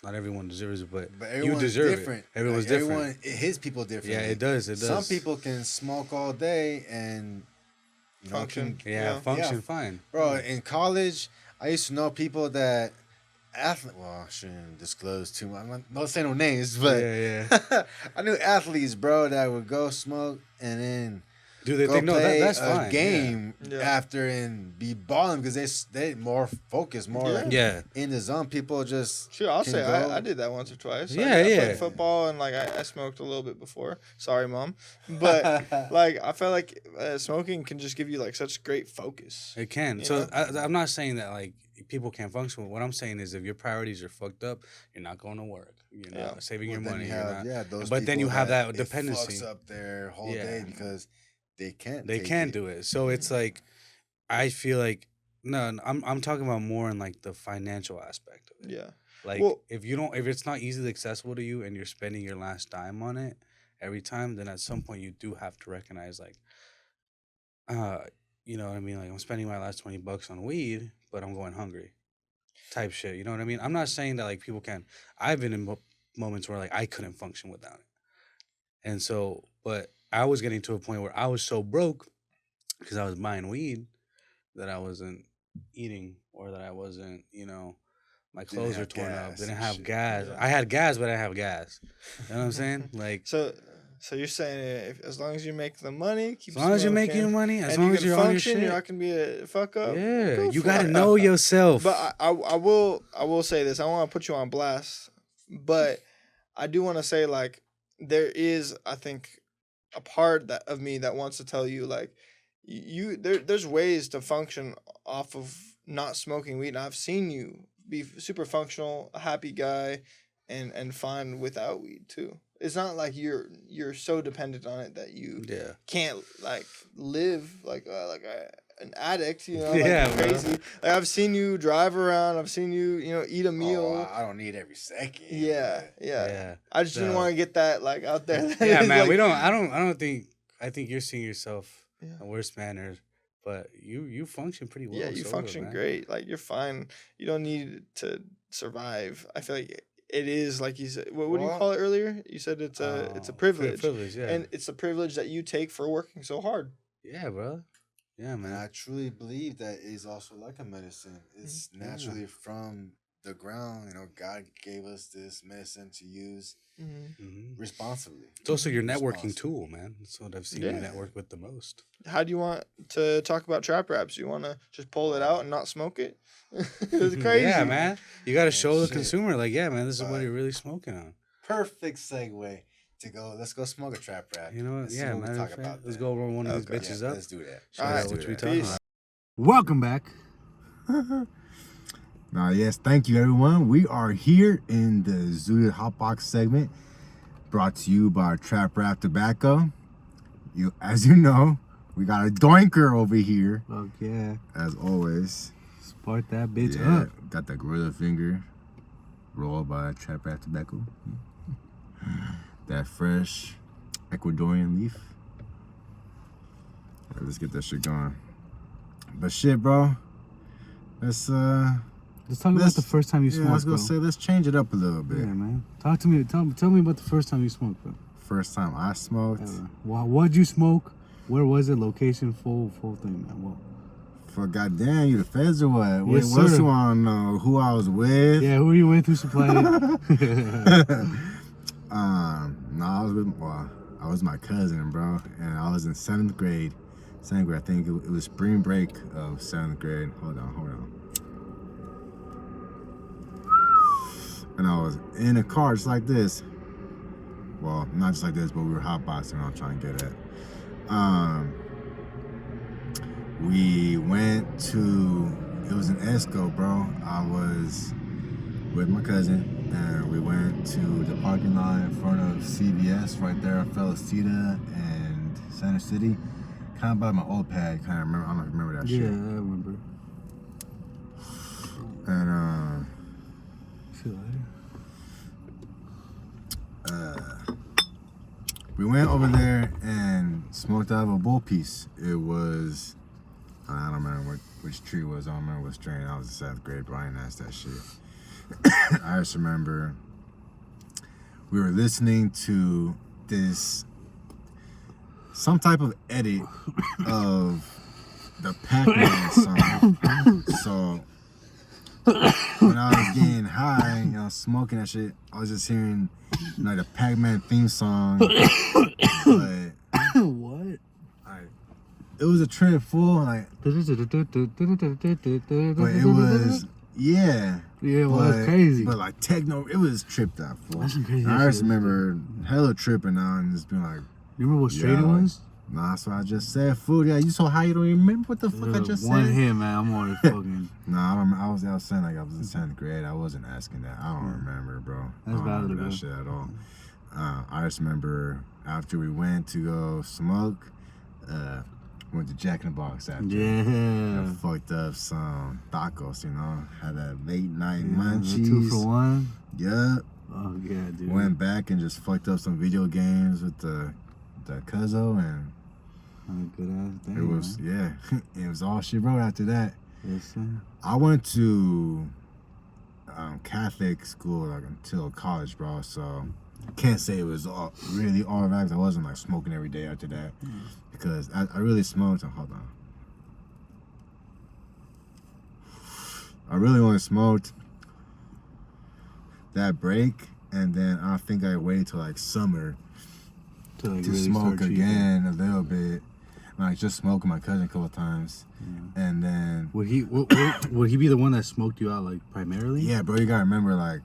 not everyone deserves it, but you deserve different. It. Everyone's different. It hits people differently. Yeah, it does. It does. Some people can smoke all day and function. Function fine. Bro, in college, I used to know people that well, I shouldn't disclose too much. I'm not saying no names, but I knew athletes, bro, that would go smoke and then that's a fine. game after and be balling because they more focused, more in the zone. People just sure. I'll say I did that once or twice. Yeah, I played football and like I smoked a little bit before. Sorry, mom, but like I felt like smoking can just give you like such great focus. It can. So I'm not saying that like people can't function. What I'm saying is if your priorities are fucked up, you're not going to work. You're not saving your money. But then you have that dependency. It fucks up their whole day because they can't do it. So it's like I feel like I'm talking about more in like the financial aspect of it. Yeah. Like if it's not easily accessible to you and you're spending your last dime on it every time, then at some point you do have to recognize like you know what I mean? Like I'm spending my last $20 on weed, but I'm going hungry. Type shit. You know what I mean? I'm not saying that like people can't. I've been in moments where like I couldn't function without it. And so, but I was getting to a point where I was so broke because I was buying weed that I wasn't eating or that I wasn't, you know, my clothes were torn up. Didn't have gas. I had gas, but I didn't have gas. You know what I'm saying? Like So you're saying as long as you make the money, as long as you're making your money, as long as you're on your shit, you're not gonna be a fuck up. Yeah, you gotta know yourself. But I will say this. I don't want to put you on blast, but I do want to say like there is, I think, a part of me that wants to tell you like there's ways to function off of not smoking weed. And I've seen you be super functional, a happy guy, and fine without weed too. It's not like you're so dependent on it that you can't like live like an addict, you know, like crazy. Like I've seen you drive around. I've seen you, you know, eat a meal. I don't need every second. Yeah. I just didn't want to get that like out there. Yeah, man. Like, we don't. I don't think. I think you're seeing yourself in worse manners, but you function pretty well. Yeah, you function great. Like you're fine. You don't need to survive. I feel like it is like you said. What do you call it earlier? You said it's a privilege. Privilege, yeah. And it's a privilege that you take for working so hard. Yeah, bro. Yeah, man. And I truly believe that is also like a medicine. It's naturally from the ground. You know, God gave us this medicine to use responsibly. It's also your networking tool, man. That's what I've seen you network with the most. How do you want to talk about trap raps? You want to just pull it out and not smoke it? It's crazy. Yeah, man. You got to show the consumer, like, yeah, man, this is what you're really smoking on. Perfect segue. to go. Let's go smoke a trap rap. You know what? Let's see Yeah, what we matter talk of fact, about. let's then. go roll one of these Okay. bitches Yeah, up. let's do that. Show All us right, what we peace. talking. Welcome back. Now, yes, thank you, everyone. We are here in the Zooted Hotbox segment, brought to you by Trap Rap Tobacco. As you know, we got a doinker over here, Fuck yeah. as always. Spark that bitch Yeah, up. got the gorilla finger, rolled by Trap Rap Tobacco. That fresh Ecuadorian leaf. Let's get that shit going. But shit, bro. Let's talk about the first time you smoked, I was gonna bro. say, let's change it up a little bit. Yeah, man. Talk to me. Tell me about the first time you smoked, bro. First time I smoked. Ever. What'd you smoke? Where was it? Location? Full thing, man. What? For goddamn, you the feds or what? Yes, Wait, what sir. you wanna know? Who I was with? Yeah, who you with? Who supplied it? No, I was with my cousin, bro, and I was in 7th grade. I think it was spring break of 7th grade. Hold on. And I was in a car just like this. Well, not just like this, but we were hotboxing. I'm trying to get at. We went to. It was in Esco, bro. I was with my cousin, and we went to the parking lot in front of CVS right there at Felicita and Center City. Kind of by my old pad. I don't remember that shit. Yeah, I remember. And we went over there and smoked out of a bull piece. It was, I don't remember which tree it was. I don't remember what strain. I was in 7th grade, but I didn't ask that shit. I just remember we were listening to some type of edit of the Pac-Man song. So when I was getting high, smoking that shit, I was just hearing like the Pac-Man theme song. But What? it was a trip full, but it was Yeah, it was crazy. But like techno, it was tripped out full. That's some crazy I shit. just remember hella tripping out and just being like, You remember what straight it was? nah, that's what I just said. Food, yeah, you so high you don't even remember what the fuck I just One said? hit, man. I'm on it fucking. Nah, I was saying like I was in 10th grade. I wasn't asking that. I don't remember, bro. That's I don't valid, remember bro. that shit at all. I just remember after we went to go smoke, went to Jack in the Box after. Yeah. I fucked up some tacos, had that late night The munchies. 2 for 1. Yep. Oh yeah, dude. Went back and just fucked up some video games with the cuzzo, and Good ass thing. it was it was all she wrote after that. Yes, sir. I went to Catholic school like until college, bro. So can't say it was really all right. I wasn't like smoking every day after that because I really smoked. Hold on. I really only smoked that break, and then I think I waited till like summer To, like, to really smoke start again a little bit. Like just smoke with my cousin a couple of times, and then Would he be the one that smoked you out like primarily? yeah, bro, you gotta remember, like,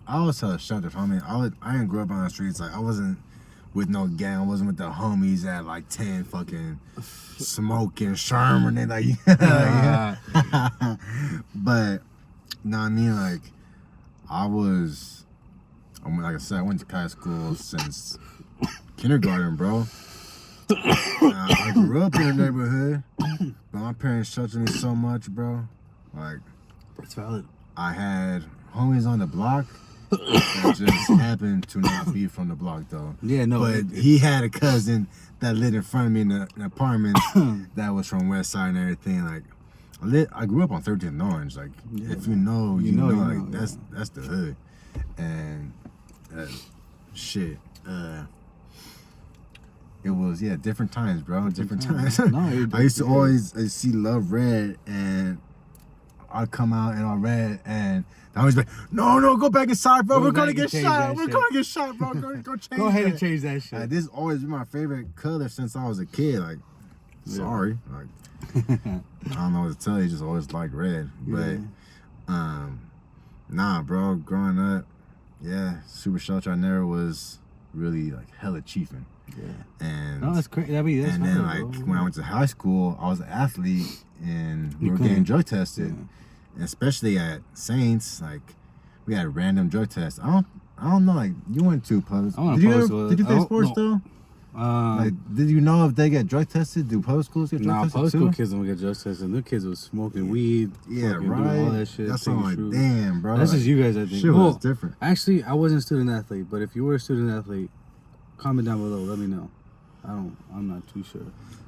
I was hella sheltered from it. I didn't grow up on the streets. Like, I wasn't with no gang. I wasn't with the homies at like 10 fucking smoking Sherman and like, but no, I mean, like, like I said, I went to Catholic school since kindergarten, bro. I grew up in the neighborhood, but my parents sheltered me so much, bro. Like, That's valid. I had homies on the block that just happened to not be from the block, though. Yeah, no. But he had a cousin that lived in front of me in an apartment that was from West Side and everything. Like, I grew up on 13th and Orange. Like, if you know, you know. Like, that's the hood. And shit. It was different times, bro. Different times. No, I used to always see Love Red, and I'd come out and I read, and I was like, no, go back inside, bro. We're gonna get shot. We're gonna get shot, bro. Go change. Go ahead and that. change that shit. This has always been my favorite color since I was a kid. Like, sorry, like I don't know what to tell you. Just always liked red, but nah, bro. Growing up, super sheltered. I never was really like hella chiefing. Yeah. And No, that's crazy. I mean, that's and then fine, like bro. when I went to high school, I was an athlete and we You were couldn't. getting drug tested. Yeah. And especially at Saints, like we had random drug tests. I don't know, like you went to public I went did to you public ever, school. did you play Oh, sports no. though? Like did you know if they get drug tested? Do public schools get drug Nah, tested public too? school kids don't get drug tested. Them kids was smoking weed, Yeah, fucking right. doing all that shit. That's taking all like, shrooms. damn, bro. That's like, just you guys, I think. Shit Well, was different. actually, I wasn't a student athlete, but if you were a student athlete, comment down below. Let me know. I'm not too sure.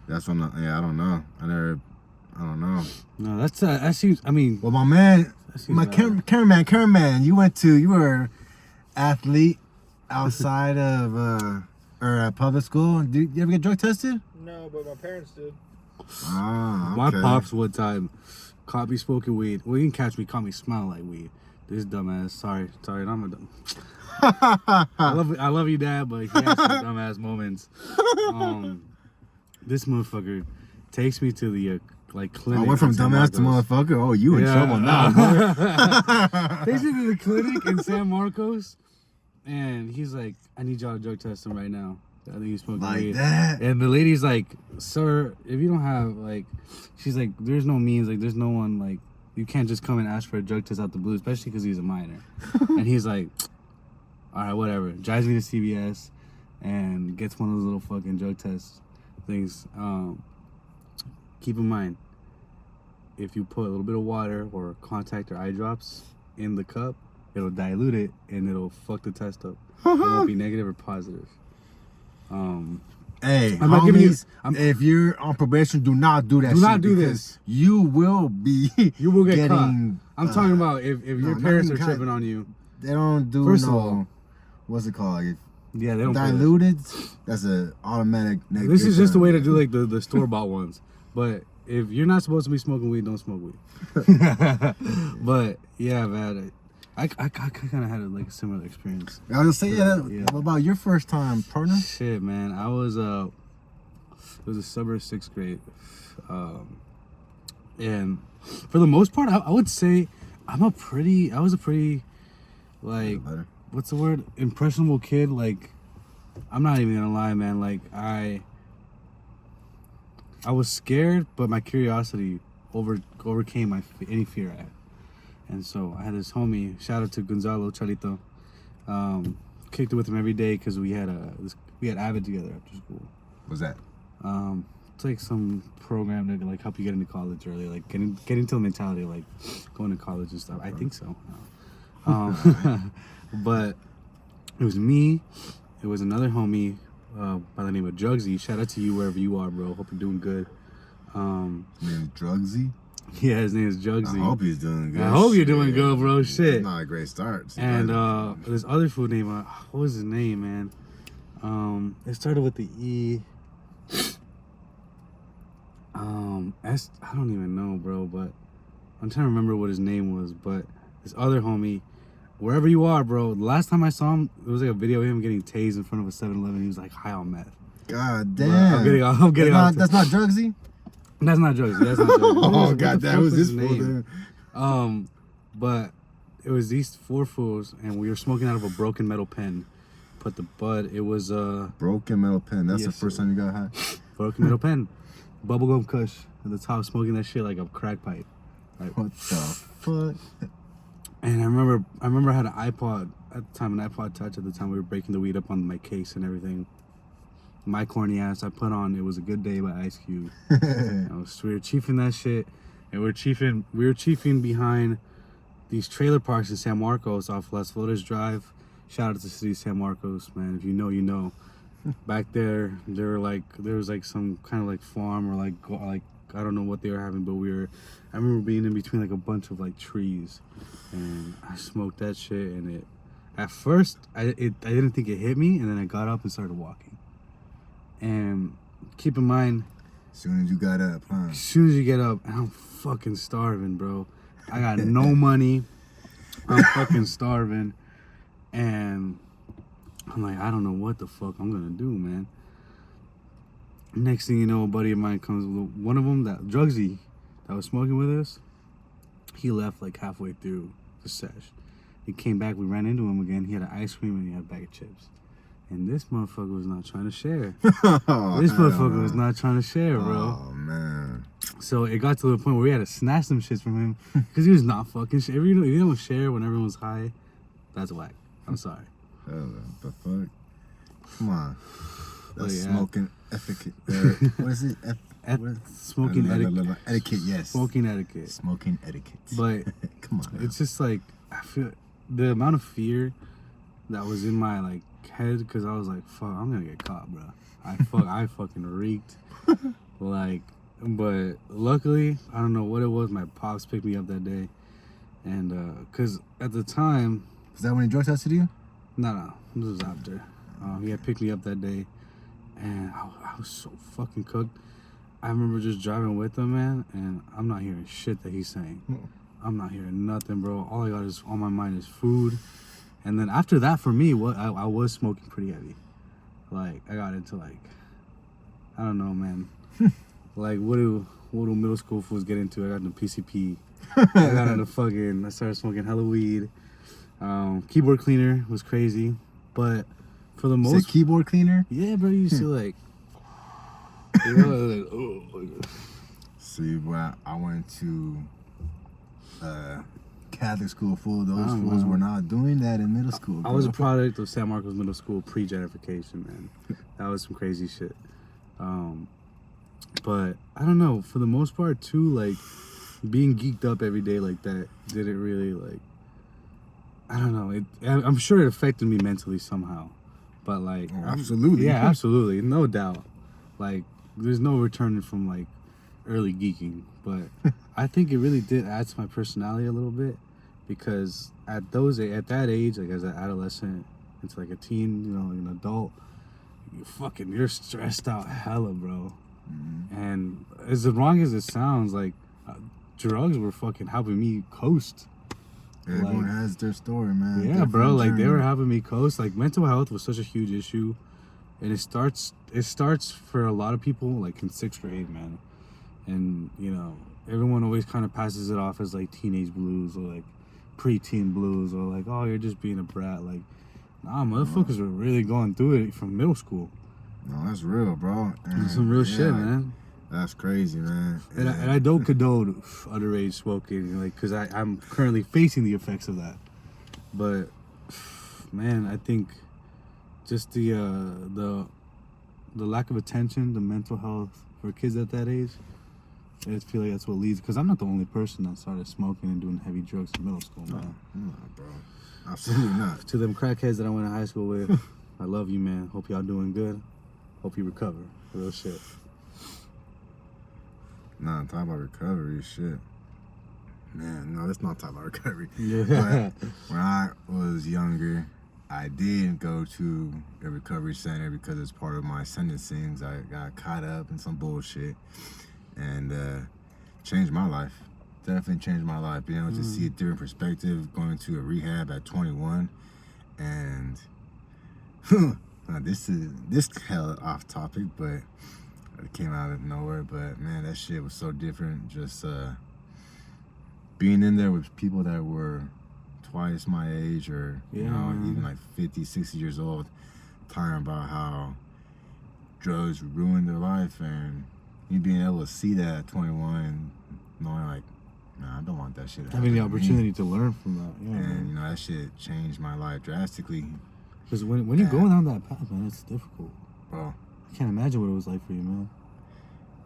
That's what I don't know. I don't know. No, that seems. I mean, Well, my man, that seems my bad. cameraman, you were athlete outside of or at public school. Did you ever get drug tested? No, but my parents did. Ah, My okay. pops one time caught me smoking weed. Well, he didn't catch me, caught me smelling like weed. This dumbass. Sorry, I'm a dumb. I love you, Dad, but he has some dumbass moments. This motherfucker takes me to the clinic. I went from in San dumbass to Marcos. motherfucker. Oh, you in trouble now, boy. Takes me to the clinic in San Marcos, and he's like, "I need y'all to drug test him right now. I think he's smoking Like weed." that. And the lady's like, "Sir, if you don't have she's like, there's no means, there's no one you can't just come and ask for a drug test out the blue, especially because he's a minor." And he's like, "All right, whatever." Drives me to CVS and gets one of those little fucking drug test things. Keep in mind, if you put a little bit of water or contact or eye drops in the cup, it'll dilute it and it'll fuck the test up. It won't be negative or positive. Hey, I'm not giving you. homies, if you're on probation, do not do that shit. Do not do because this. You will be You will get caught. getting, I'm talking about if your not parents are getting tripping caught. on you. They don't do First of no, all- what's it called? If Yeah, they don't. play that. diluted, that's an automatic negative. This is just a way to do the store bought ones. But if you're not supposed to be smoking weed, don't smoke weed. But yeah, man, I kind of had a similar experience. I was gonna say, Yeah. what about your first time, partner? Shit, man, I was it was the summer of 6th grade, and for the most part, I would say I was a pretty Better. what's the word, impressionable kid. I'm not even gonna lie, man. I was scared, but my curiosity overcame any fear I had. And so I had this homie, shout out to Gonzalo Charito, kicked it with him every day because we had Avid together after school. What's that? It's like some program to help you get into college early, get into the mentality of going to college and stuff. I think so. But it was me. It was another homie by the name of Jugsy. Shout out to you wherever you are, bro. Hope you're doing good. His name is Drugsy. Yeah, his name is Jugsy. I hope he's doing good. I hope you're doing Shit. good, bro. Shit. It's not a great start. And this other food name, what was his name, man? It started with the E. I don't even know, bro, but I'm trying to remember what his name was. But this other homie, wherever you are, bro, the last time I saw him, it was a video of him getting tased in front of a 7-Eleven. He was high on meth. God But damn. I'm getting off. That's not Drugsy? That's not Josie. That's not Josie. Oh, God damn. Who's this fool name? then? But it was these 4 fools, and we were smoking out of a broken metal pen. But the bud, it was Broken metal pen. That's the Yes, first sir. time you got high? broken metal pen, bubblegum kush at the top, smoking that shit like a crack pipe. What the fuck? And I remember I had an iPod at the time, an iPod Touch at the time. We were breaking the weed up on my case and everything. My corny ass, I put on "It Was a Good Day" by Ice Cube. We were chiefing that shit, and we were chiefing behind these trailer parks in San Marcos off Las Flores Drive. Shout out to the city of San Marcos, man. If you know, you know. Back there was some kind of farm or I don't know what they were having, but I remember being in between a bunch of trees, and I smoked that shit, and at first I didn't think it hit me, and then I got up and started walking. And keep in mind, As soon as you got up, huh? as soon as you get up, and I'm fucking starving, bro. I got no money. I'm fucking starving, and I'm I don't know what the fuck I'm gonna do, man. Next thing you know, a buddy of mine comes. One of them, that Drugsy, that was smoking with us, he left halfway through the sesh. He came back. We ran into him again. He had an ice cream and he had a bag of chips. And this motherfucker was not trying to share. Oh, This hell motherfucker was no. not trying to share, bro. Oh, man. So it got to the point where we had to snatch some shits from him because he was not fucking share. If you don't share when everyone's high, that's whack. I'm sorry. Hell, the fuck? Come on. That's yeah. smoking etiquette. What is it? Smoking etiquette. Etiquette, yes. Smoking etiquette. Smoking etiquette. But come on. Now. it's just like I feel the amount of fear that was in my like head because I was like, "Fuck, I'm gonna get caught, bro." I fucking reeked. Like, but luckily, I don't know what it was. My pops picked me up that day, and because at the time, Is that when he drug tested you? no, this was after. He had picked me up that day, and I was so fucking cooked. I remember just driving with him, man, and I'm not hearing shit that he's saying. I'm not hearing nothing, bro. All I got is on my mind is food. And then after that, for me, I was smoking pretty heavy. Like I got into like, I don't know, man. Like what do middle school fools get into? I got into PCP. I got into I started smoking hella weed. Keyboard cleaner was crazy, but for the most keyboard cleaner? yeah, bro, you used to like, you know, like, oh. See, bro, I went to Catholic school full of those fools were not doing that in middle school. I was a product of San Marcos Middle School pre-gentrification, man. That was some crazy shit. But I don't know, for the most part too, like being geeked up every day like that didn't really like, I don't know. I'm sure it affected me mentally somehow, but like absolutely, yeah, absolutely, no doubt. Like there's no returning from like early geeking, but I think it really did add to my personality a little bit because at that age, like as an adolescent into like a teen, you know, like an adult, you're stressed out hella, bro. And as wrong as it sounds, like drugs were fucking helping me coast. Everyone has their story, man. Yeah, bro. Like they were helping me coast. Like mental health was such a huge issue, and it starts for a lot of people like in 6th grade, man. And you know, everyone always kind of passes it off as like teenage blues or like preteen blues or like, oh, you're just being a brat. Like, nah, motherfuckers were really going through it from middle school. No, that's real, bro. And some real shit, man. That's crazy, man. And I don't condone underage smoking, like, because I'm currently facing the effects of that. But, man, I think just the lack of attention, the mental health for kids at that age, I just feel like that's what leads. Because I'm not the only person that started smoking and doing heavy drugs in middle school, man. No, bro. Absolutely not. To them crackheads that I went to high school with, I love you, man. Hope y'all doing good. Hope you recover. Real shit. Nah, talk about recovery, shit. Man, no, let's not talk about recovery. Yeah. But when I was younger, I did go to a recovery center because it's part of my sentencing. I got caught up in some bullshit and changed my life. Definitely changed my life. Being able to see a different perspective, going to a rehab at 21, and this hell off topic, but it came out of nowhere. But man, that shit was so different. Just being in there with people that were twice my age, or you know, even like 50, 60 years old, talking about how drugs ruined their life, and you being able to see that at 21 and knowing like, nah, I don't want that shit. Having the opportunity to learn from that, yeah. And you know, that shit changed my life drastically. Because when you're going down that path, man, it's difficult. Bro, I can't imagine what it was like for you, man.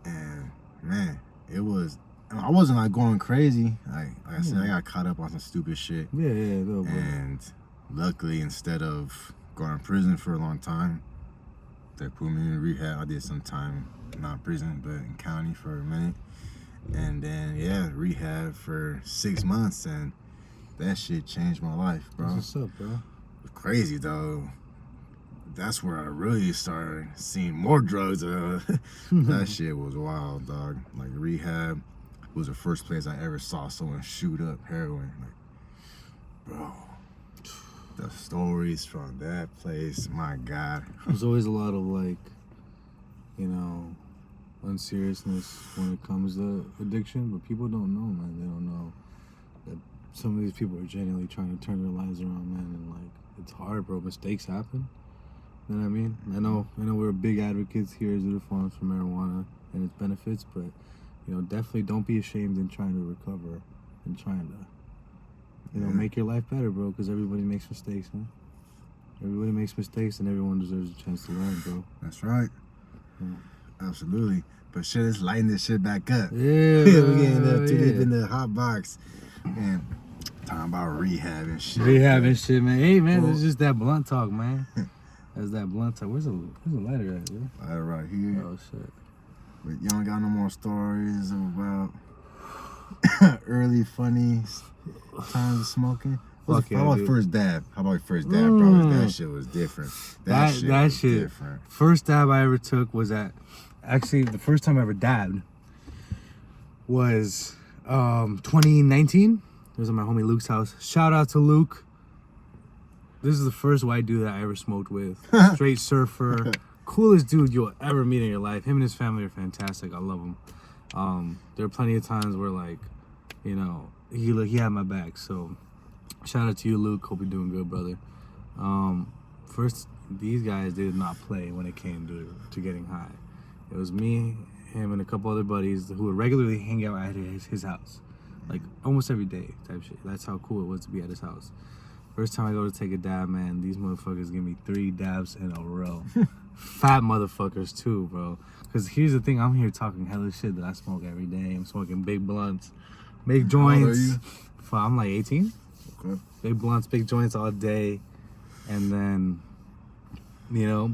And man, it was. I wasn't like going crazy. Like I said, I got caught up on some stupid shit. Yeah, no, and luckily, instead of going to prison for a long time, they put me in rehab. I did some time, not prison, but in county for a minute. And then, rehab for 6 months, and that shit changed my life, bro. What's up, bro? Crazy, though. That's where I really started seeing more drugs. That shit was wild, dog. Like, rehab was the first place I ever saw someone shoot up heroin. Like, bro, the stories from that place, my God. There's always a lot of, like, you know, unseriousness when it comes to addiction, but people don't know, man. They don't know that some of these people are genuinely trying to turn their lives around, man. And like, it's hard, bro. Mistakes happen, You know what I mean? I know we're big advocates here at Zooted Farms for marijuana and its benefits, but definitely don't be ashamed in trying to recover and trying to, make your life better, bro. Because everybody makes mistakes, man. Everybody makes mistakes, and everyone deserves a chance to learn, bro. That's right. Yeah. Absolutely. But shit, let's lighten this shit back up. Yeah, we're getting too deep in the hot box, man. Talking about rehab and shit. Rehab and shit, man. Hey, man, it's just that blunt talk, man. That's that blunt talk. Where's the lighter at, bro? Lighter right here. Oh, shit. But you don't got no more stories about early funny times of smoking? How about first dab? Bro? That shit was different. That shit was different. First dab I ever took was actually the first time I ever dabbed was 2019. It was at my homie Luke's house. Shout out to Luke. This is the first white dude that I ever smoked with. Straight surfer. Coolest dude you'll ever meet in your life. Him and his family are fantastic. I love him. There are plenty of times where, like, he had my back. So shout out to you, Luke. Hope you're doing good, brother. First, these guys did not play when it came to getting high. It was me, him, and a couple other buddies who would regularly hang out at his house. Like, almost every day type shit. That's how cool it was to be at his house. First time I go to take a dab, man, these motherfuckers give me 3 dabs in a row. Fat motherfuckers, too, bro. Because here's the thing, I'm here talking hella shit that I smoke every day. I'm smoking big blunts, big joints. How old are you? I'm like 18. Okay. Big blunts, big joints all day. And then,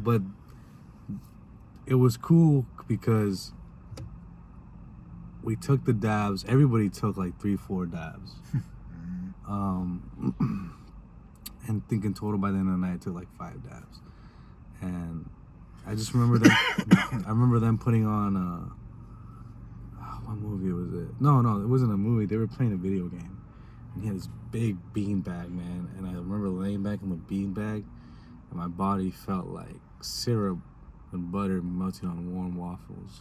but it was cool because we took the dabs. Everybody took like 3-4 dabs. And thinking total by the end of the night, I took like 5 dabs. And I just remember them. I remember them putting on. What movie was it? No, it wasn't a movie. They were playing a video game, and he had this big bean bag, man. And I remember laying back in the bean bag, and my body felt like syrup and butter melting on warm waffles.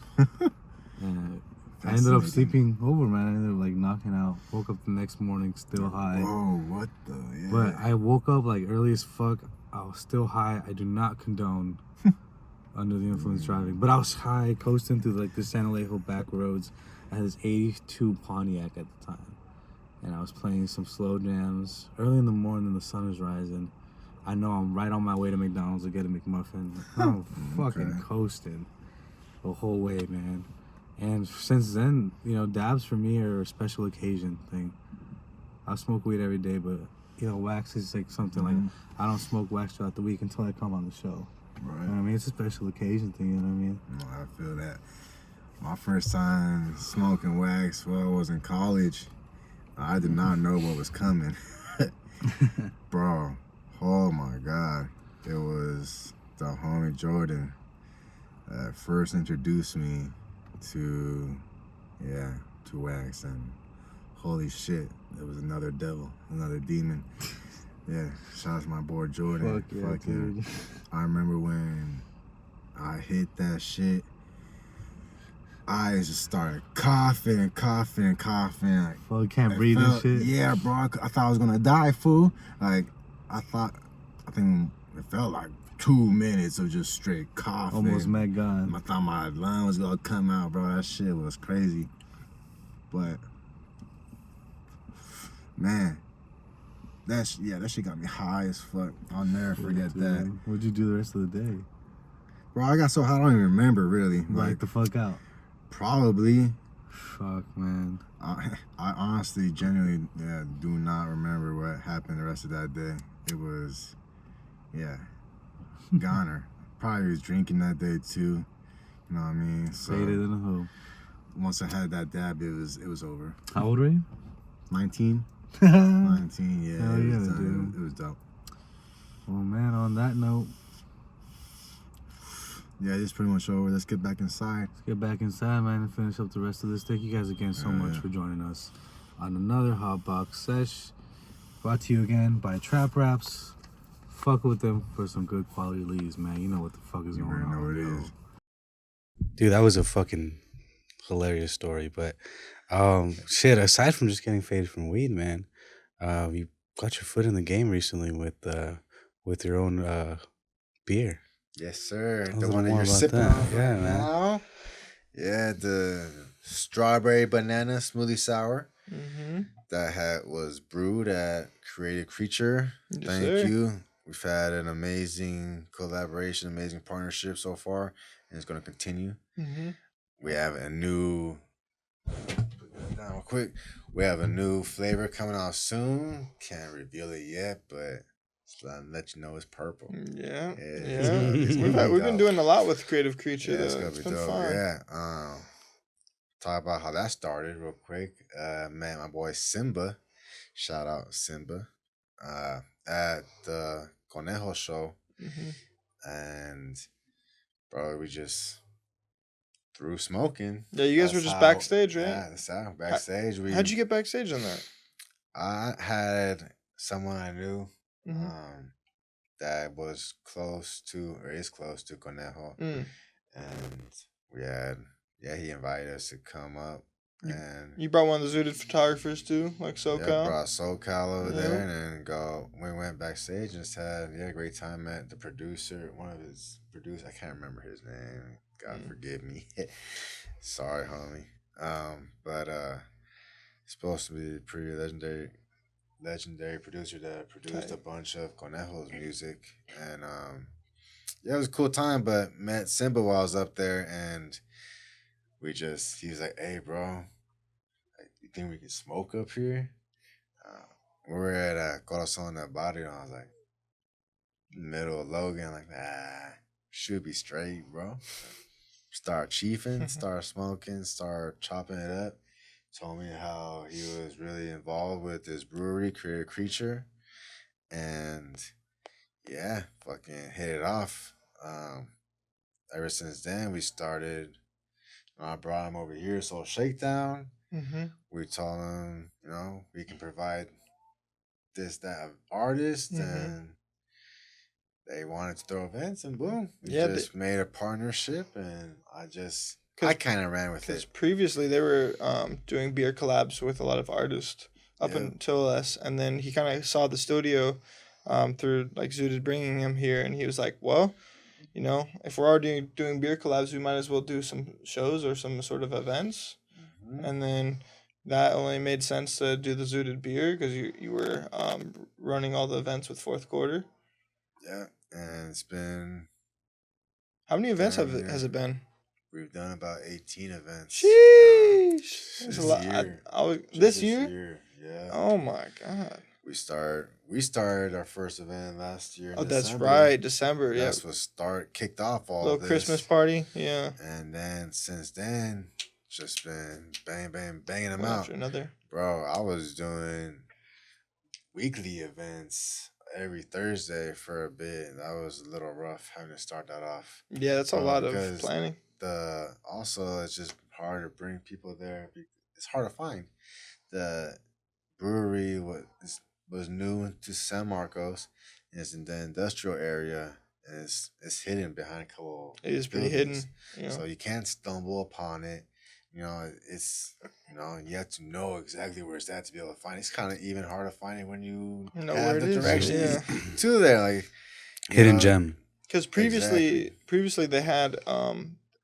And I ended up sleeping over, man. I ended up like knocking out. Woke up the next morning still high. Oh, what the? Yeah. But I woke up like early as fuck. I was still high. I do not condone under the influence driving, but I was high, coasting through like the San Alejo back roads. I had this 82 Pontiac at the time, and I was playing some slow jams. Early in the morning, the sun is rising. I know I'm right on my way to McDonald's to get a McMuffin. I'm fucking coasting the whole way, man. And since then, dabs for me are a special occasion thing. I smoke weed every day, but wax is like something like I don't smoke wax throughout the week until I come on the show. Right. You know what I mean? It's a special occasion thing, you know what I mean? No, I feel that. My first time smoking wax, I was in college. I did not know what was coming. Bro, oh my God. It was the homie Jordan that first introduced me to wax, and holy shit, it was another devil, another demon. Yeah, shout out to my boy Jordan. Fuck yeah. I remember when I hit that shit, I just started coughing. Like, well, you can't breathe and shit. Yeah, bro, I thought I was gonna die, fool. Like, I think it felt like 2 minutes of just straight coughing. Almost met gun. I thought my lung was gonna come out, bro. That shit was crazy. But man, that shit got me high as fuck. I'll never forget that. What'd you do the rest of the day? Bro, I got so high I don't even remember really. Like the fuck out. Probably. Fuck, man. I honestly, genuinely, do not remember what happened the rest of that day. It was, goner. Probably was drinking that day too. You know what I mean? So faded in a hole. Once I had that dab, it was over. How old were you? 19. 19, yeah. Hell yeah, dude. It was dope. Well, man, on that note, it's pretty much over. Let's get back inside. Let's get back inside, man, and finish up the rest of this. Thank you guys again so much for joining us on another Hot Box Sesh. Brought to you again by Trap Raps. Fuck with them for some good quality leads, man. You know what the fuck is going on. You know it is. Dude, that was a fucking hilarious story. But shit, aside from just getting faded from weed, man, you got your foot in the game recently with your own beer. Yes, sir. Tell us The a little one that more you're about sipping that. on Yeah, right man. now. Yeah, the strawberry banana smoothie sour Mm-hmm. that was brewed at Creative Creature. Yes, Thank sir. you. We've had an amazing collaboration, amazing partnership so far, and it's going to continue. Mm-hmm. We have a new. Put that down real quick. We have a new flavor coming out soon. Can't reveal it yet, but just let you know it's purple. Yeah, It's yeah. gonna be We've been dope. doing a lot with Creative Creature. Yeah, it's Though gonna it's be been dope. fun. Yeah. Talk about how that started real quick. Man, my boy Simba, shout out Simba, at the Conejo show, Mm-hmm. and bro, we just threw smoking. Yeah, you guys were just backstage, right? Yeah, that's how backstage. How'd you get backstage on that? I had someone I knew, Mm-hmm. that was close to or is close to Conejo, Mm. and we had he invited us to come up. And You brought one of the Zooted photographers too, like SoCal. yeah, brought SoCal over Yeah. there, and then we went backstage and just had a great time. Met the producer, one of his producers. I can't remember his name. God forgive me. Sorry, homie. But supposed to be a pretty legendary producer that produced Tight. a bunch of Conejo's music, and it was a cool time. But met Simba while I was up there, and he was like, "Hey, bro, you think we can smoke up here?" We were at Corazon del Barrio, and I was like, middle of Logan, like, should be straight, bro. Start chiefing, start smoking, start chopping it up. Told me how he was really involved with this brewery, Creative Creature, and yeah, fucking hit it off. Ever since then, we started. I brought him over here, so Shakedown. Mm-hmm. We told him, we can provide that artist, and they wanted to throw events, and boom, we just made a partnership, and I kind of ran with it. Because previously they were doing beer collabs with a lot of artists up until us, and then he kind of saw the studio through like Zooted bringing him here, and he was like, well, if we're already doing beer collabs, we might as well do some shows or some sort of events. And then that only made sense to do the Zooted beer because you were running all the events with Fourth Quarter. Yeah, and it's been. How many events has it been? We've done about 18 events. Sheesh, that's this a lot. Year. This year? Yeah. Oh my god. We started our first event last year. Oh, that's right, December. That's what kicked off all little this. Christmas party. Yeah. And then since then, just been banging them One out. after another. Bro, I was doing weekly events every Thursday for a bit. That was a little rough having to start that off. Yeah, that's a lot of planning. Also, it's just hard to bring people there. It's hard to find. The brewery was new to San Marcos. It's in the industrial area, and it's hidden behind a couple. It is pretty hidden. So you can't stumble upon it. It's you have to know exactly where it's at to be able to find it. It's kind of even hard to find it when you know have the directions to there, like hidden gem. Because previously they had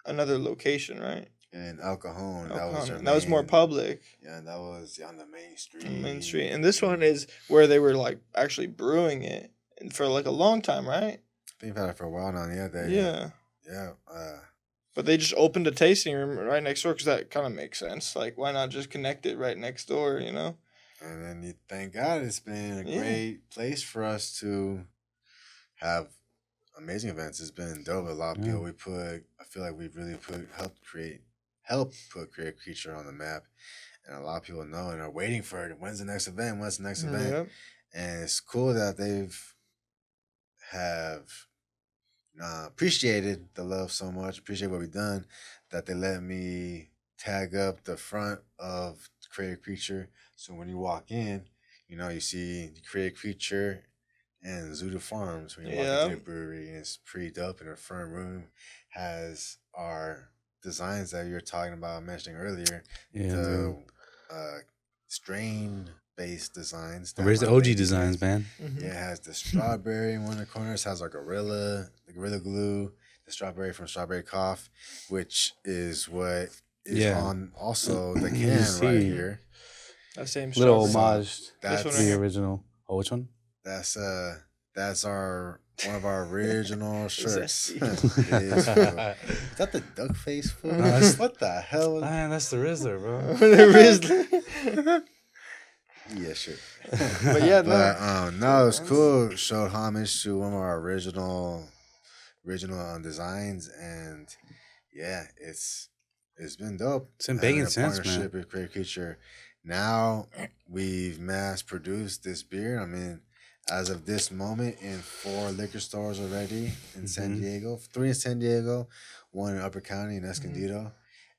another location, right? In El Cajon. That was more public. Yeah, that was on the main street. And this one is where they were like actually brewing it for like a long time, right? I think they've had it for a while now. Yeah. But they just opened a tasting room right next door because that kind of makes sense. Like, why not just connect it right next door, And then thank God it's been a great place for us to have amazing events. It's been dope. A lot of people I feel like we've really helped put Creative Creature on the map. And a lot of people know and are waiting for it. When's the next event? Yep. And it's cool that have appreciated the love so much, appreciate what we've done, that they let me tag up the front of Creative Creature. So when you walk in, you see the Creative Creature and Zooted Farms when you walk into the brewery, and it's pretty dope. And the front room has our designs that you were talking about, mentioning earlier. The strain base designs. Where's the OG designs, man? Mm-hmm. Yeah, it has the strawberry in one of the corners, has like the Gorilla Glue, the strawberry from Strawberry Cough, which is what is on also the You can see. right here. That same Little strawberry. homage. That's one right The here. original. Oh, which one? that's one of our original shirts. Zesty. It is, fool. Is that the duck face fool? No, that's- What the hell? Man, that's the Rizzler, bro. The Rizzler. Yeah, shit. But yeah, no. But no, it's cool. Showed homage to one of our original designs, and yeah, it's been dope. It's been banging Having a since, man. partnership with Creative Creature. Now we've mass produced this beer. I mean, as of this moment, in 4 liquor stores already in San Diego, 3 in San Diego, 1 in Upper County in Escondido,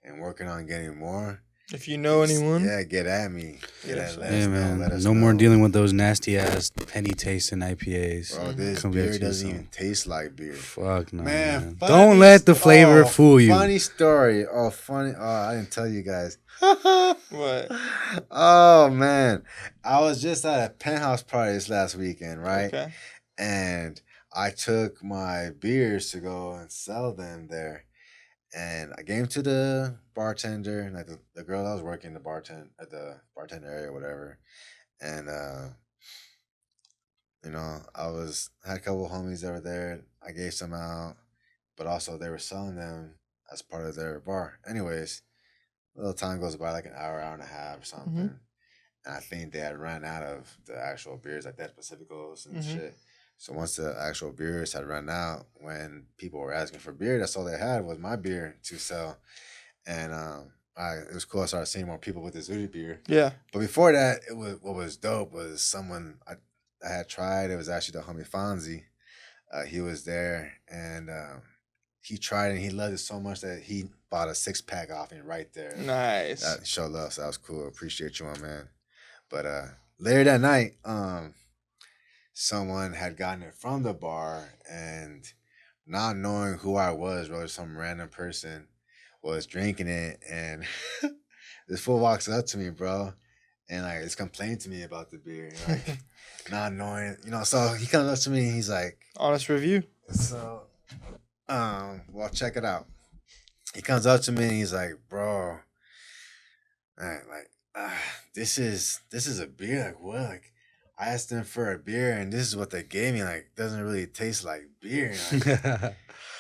and working on getting more. If you know anyone, Yeah, get at me. Let us know. man. Let us No more know. dealing with those nasty ass penny tasting IPAs. Bro, this Come beer get you doesn't some. even taste like beer. Fuck no, Man, man. funny Don't let the flavor fool you. Funny story. Oh, funny. Oh, I didn't tell you guys. what? Oh, man. I was just at a penthouse party this last weekend, right? Okay. And I took my beers to go and sell them there. And I gave them to the bartender, and like the girl that was working at the bartender area or whatever. And I had a couple of homies that were there. I gave some out, but also they were selling them as part of their bar. Anyways, a little time goes by, like an hour and a half or something. And I think they had run out of the actual beers, like that Pacificos and shit. So once the actual beers had run out, when people were asking for beer, that's all they had was my beer to sell. And it was cool. I started seeing more people with the Zooted beer. Yeah. But before that, what was dope was someone I had tried. It was actually the homie Fonzie. He was there, and he tried it, and he loved it so much that he bought a 6-pack off me right there. Nice. That showed love, so that was cool. Appreciate you, my man. But later that night, someone had gotten it from the bar, and not knowing who I was, bro, some random person was drinking it, and this fool walks up to me, bro, and like is complaining to me about the beer, like not knowing, So he comes up to me, and he's like, Honest review. so, well, check it out. He comes up to me, and he's like, bro, this is a beer, like what, like. I asked them for a beer, and this is what they gave me. Like, doesn't really taste like beer. Like,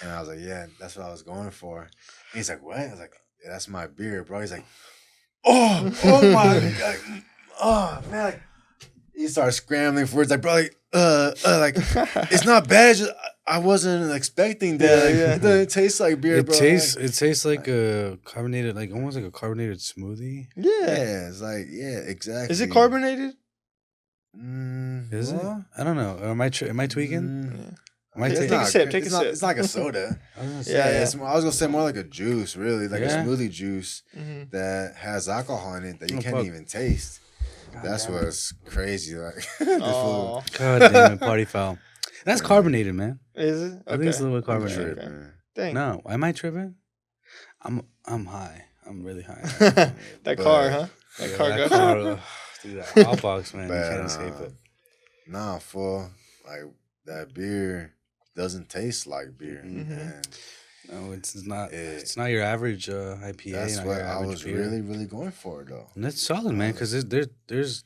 and I was like, yeah, that's what I was going for. And he's like, what? I was like, yeah, that's my beer, bro. He's like, oh my God. Oh, man. Like, he started scrambling for words. Like, bro, like, it's not bad. It's just, I wasn't expecting that. Like, it doesn't taste like beer, bro. It tastes like a carbonated, like almost like a carbonated smoothie. Yeah. It's like, yeah, exactly. Is it carbonated? Is it? I don't know. Am I tweaking? Am I Take a sip. Take a sip. It's like a soda. I was gonna say, Yeah. I was gonna say more like a juice, really, like a Yeah. smoothie juice that has alcohol in it that you can't even taste. That's what's crazy. Like, this Oh. God damn it, party foul. That's carbonated, man. Is it? I think it's a little bit fool. carbonated. Okay. Man. Dang. No, am I tripping? I'm high. I'm really high. That car, huh? That car that go. car, dude, that hot box, man. You But, can't escape it. Nah, fool. Like that beer doesn't taste like beer, and No, it's not. It- It's not your average IPA. that's not what your I average was beer. really, really going for, though. And that's solid, man. Because there's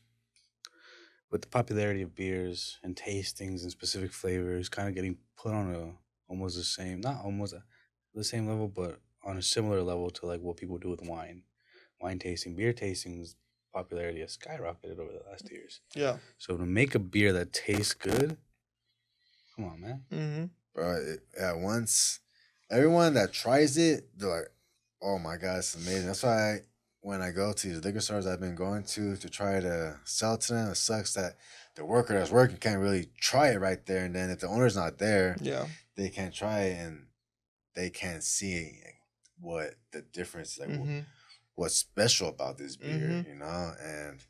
with the popularity of beers and tastings and specific flavors, kind of getting put on almost the same, not almost the same level, but on a similar level to like what people do with wine tasting, beer tastings. Popularity has skyrocketed over the last years. Yeah. So to make a beer that tastes good, come on, man. Mm-hmm. Bro, at once, everyone that tries it, they're like, "Oh my God, it's amazing." That's why when I go to these liquor stores I've been going to try to sell to them, it sucks that the worker that's working can't really try it right there, and then if the owner's not there, Yeah. they can't try it, and they can't see what the difference, like what's special about this beer, and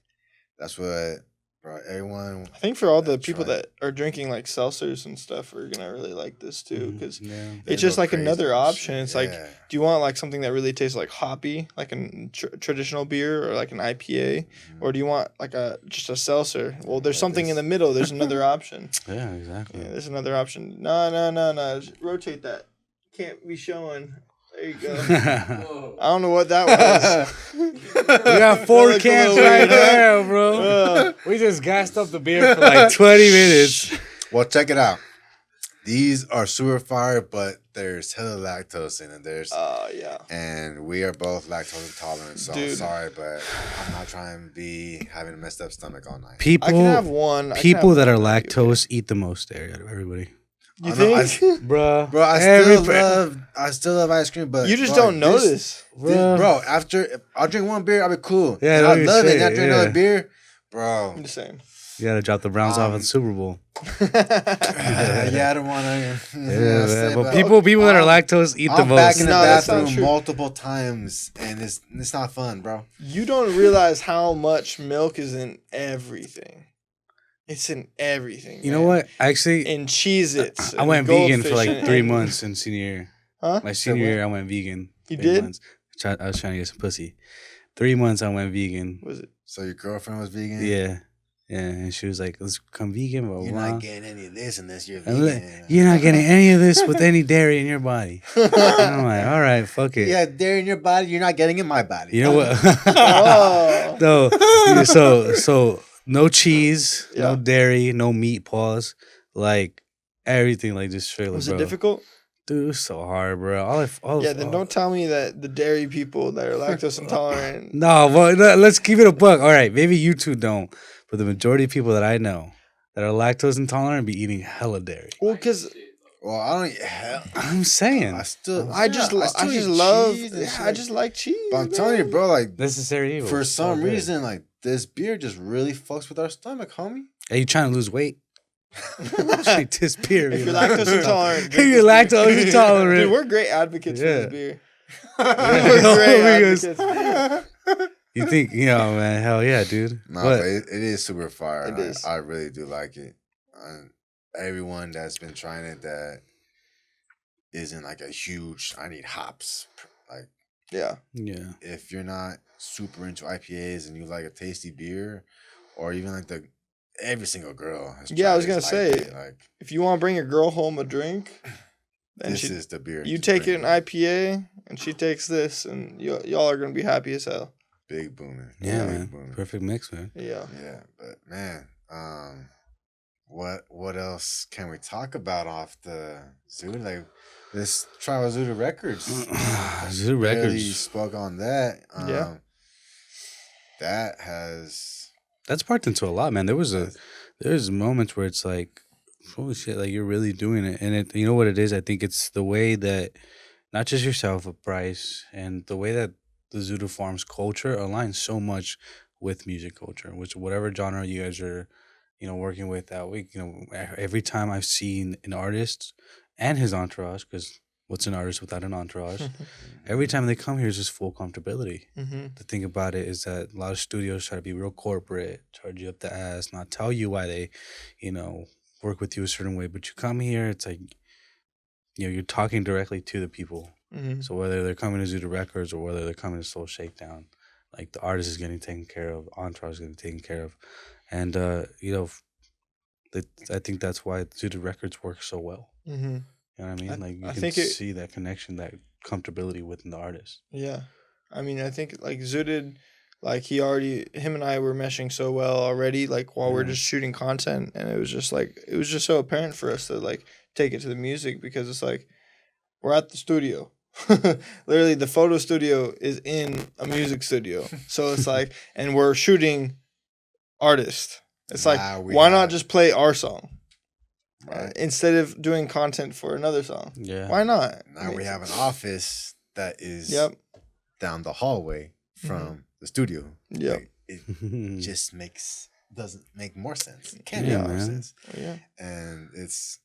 that's what bro. Everyone. I think for all the That's people right. that are drinking like seltzers and stuff are gonna really like this too, because Yeah. They it's just go like crazy another with option. shit, It's like, yeah. do you want like something that really tastes like hoppy, like a traditional beer or like an IPA, or do you want like a just a seltzer? Well, there's Like something in this. the middle. There's another option. Yeah, exactly. Yeah, there's another option. No. Just rotate that. Can't be showing. There you go. Whoa. I don't know what that was. We got 4 That looked a cans little right weird, huh? there, bro. We just gassed up the beer for like 20 minutes. Well, check it out. These are super fire, but there's hella lactose in it. Yeah. And we are both lactose intolerant, so I'm Dude. sorry, but I'm not trying to be having a messed up stomach all night. People, I can have one. people that are one, that'd be okay. lactose eat the most dairy out of everybody. You I know, think? Bruh. Bro, I still love ice cream, but You just bro, don't notice. bro. After I'll drink one beer, I'll be cool. Yeah, and let I me love it. say And it, after yeah. another beer, bro. I'm just saying. You gotta drop the Browns off at the Super Bowl. Yeah, I don't want to. Yeah, man. But people that are lactose eat the I'm back most. in the No, that's not bathroom true. multiple times, and it's not fun, bro. You don't realize how much milk is in everything. It's in everything. You know man. what? Actually, In Cheez-Its. I went vegan for Goldfish, like 3 months in senior year. Huh? My senior year, I went vegan. You 3 did? months. I was trying to get some pussy. 3 months, I went vegan. Was it? So your girlfriend was vegan? Yeah. Yeah. And she was like, let's become vegan. Blah, blah, You're blah. not getting any of this unless you're And vegan. you're not getting any of this with any dairy in your body. And I'm like, all right, fuck it. Yeah, dairy in your body, you're not getting in my body. You know what? Oh. so no cheese, no Yeah. dairy, no meat. Pause. Like everything, like just straight. Was bro. it difficult? Dude, it was so hard, bro. Then don't tell me that the dairy people that are lactose intolerant. No, well, let's keep it a buck. All right, maybe you two don't, but the majority of people that I know that are lactose intolerant be eating hella dairy. Well, because Well, I don't. Hell, I'm saying I still. I just still eat love. cheese and Yeah, shit. I just like cheese. But I'm telling you, bro. Like necessary evil. for some All good. reason, like this beer just really fucks with our stomach, homie. Are you trying to lose weight? Drink this beer. If man. you're lactose intolerant, If drink you're this beer. lactose intolerant. Dude, we're great advocates for Yeah. this beer. Yeah. We're great Because- advocates. You think, man, hell yeah, dude. No, What? but it is super fire. It and is. I really do like it. And everyone that's been trying it that isn't like a huge. I need hops. Like Yeah. Yeah. if you're not super into IPAs and you like a tasty beer, or even like every single girl. Has Yeah, I was tried gonna this say, IPA, like If you want to bring a girl home a drink, then this is the beer. you to take bring an IPA and she takes this, and y'all are gonna be happy as hell. Big booming. Yeah, big man. booming. Perfect mix, man. Yeah. Yeah, but man, what else can we talk about off the Zooted? Like let's try out Zooted Records. Zoo Barely Records. spoke on that. Yeah. That has That sparked into a lot, man. There's moments where it's like, holy shit, like you're really doing it. And you know what it is? I think it's the way that not just yourself, but Bryce, and the way that the Zoodoo Farms culture aligns so much with music culture, which whatever genre you guys are, working with that week, every time I've seen an artist and his entourage, because what's an artist without an entourage? Every time they come here is just full comfortability. Mm-hmm. The thing about it is that a lot of studios try to be real corporate, charge you up the ass, not tell you why they, work with you a certain way. But you come here, it's like, you're talking directly to the people. Mm-hmm. So whether they're coming to Zooted Records or whether they're coming to Soul Shakedown, like the artist is getting taken care of, entourage is getting taken care of. And, I think that's why Zooted Records work so well. Mm-hmm. You know what I mean? Like you I can think see that connection, that comfortability within the artist. Yeah. I mean, I think like Zooted, like him and I were meshing so well already, like while we're Yeah. just shooting content, and it was just so apparent for us to like take it to the music, because it's like we're at the studio. Literally the photo studio is in a music studio. So it's like, and we're shooting artists. It's like, Now we why not have- just play our song right. instead of doing content for another song? Yeah. Why not? Now we have an office that is Yep. down the hallway from the studio. Yep. Like, it just doesn't make more sense. It can't Yeah, make more man. sense. Yeah. And it's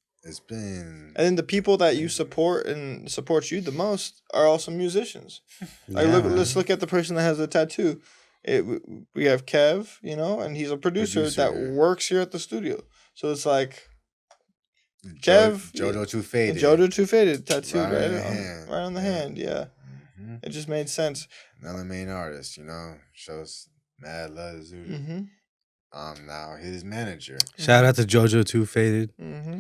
been And then the people that you support and support you the most are also musicians. Like Yeah, look, man. let's look at the person that has the tattoo. we have Kev, you know, and he's a producer that Producer. works here at the studio. So it's like Kev, Jojo Too Faded. Jojo Too Faded tattooed Right right on the on, hand. right on the hand. Yeah, it just made sense. Another main artist, you know, shows mad love to Zooted. Now his manager. Shout out to JoJo Too Faded.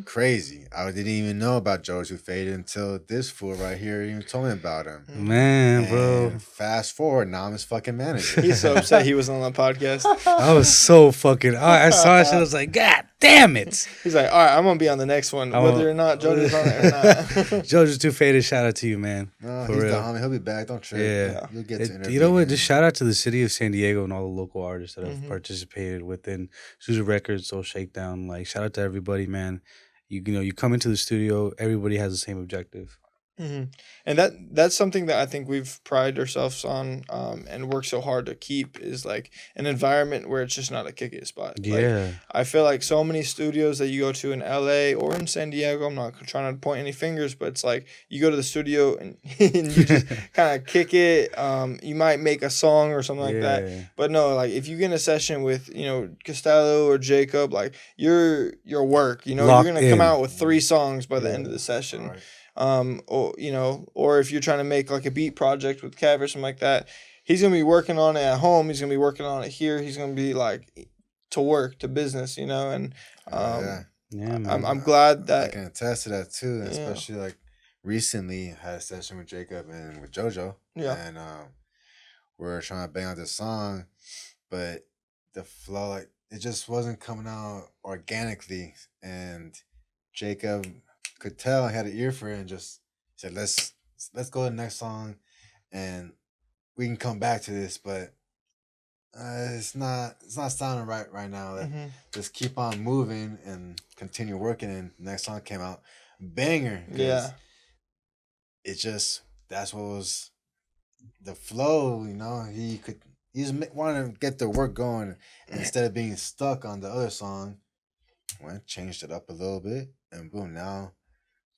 Crazy. I didn't even know about JoJo Too Faded until this fool right here even told me about him. Man, bro. And fast forward, now I'm his fucking manager. He's so upset he was on the podcast. I was so fucking. I saw that shit. I was like, God damn it. He's like, all right, I'm gonna be on the next one, whether or not JoJo's on it or not. JoJo Too Faded. Shout out to you, man. No, For he's real. the homie. He'll be back. Don't trip. Yeah. You'll get to interview You know what? him. Just shout out to the city of San Diego and all the local artists that have participated within Zooted Records, Soul Shakedown. Like, shout out to everybody, man. You know, you come into the studio, everybody has the same objective. And that's something that I think we've prided ourselves on and worked so hard to keep is like an environment where it's just not a kick-it spot. Yeah. Like, I feel like so many studios that you go to in LA or in San Diego, I'm not trying to point any fingers, but it's like you go to the studio and, and you just kind of kick it. You might make a song or something like that. But no, like if you get in a session with, you know, Costello or Jacob, like your work, you know, Locked you're going to come in. out with 3 songs by the end of the session. Right. Or you know, or if you're trying to make like a beat project with Kev or something like that, he's gonna be working on it at home. He's gonna be working on it here. He's gonna be like to work, to business, you know. And Yeah, man. I'm glad that I can attest to that too, especially like recently I had a session with Jacob and with JoJo. Yeah. And we were trying to bang out this song, but the flow, like it just wasn't coming out organically. And Jacob could tell I had an ear for it and just said, let's go to the next song and we can come back to this, but it's not sounding right now. Just keep on moving and continue working, and the next song came out banger. Yeah. It just, that's what was the flow, you know. He just wanted to get the work going, and instead of being stuck on the other song, changed it up a little bit, and boom, now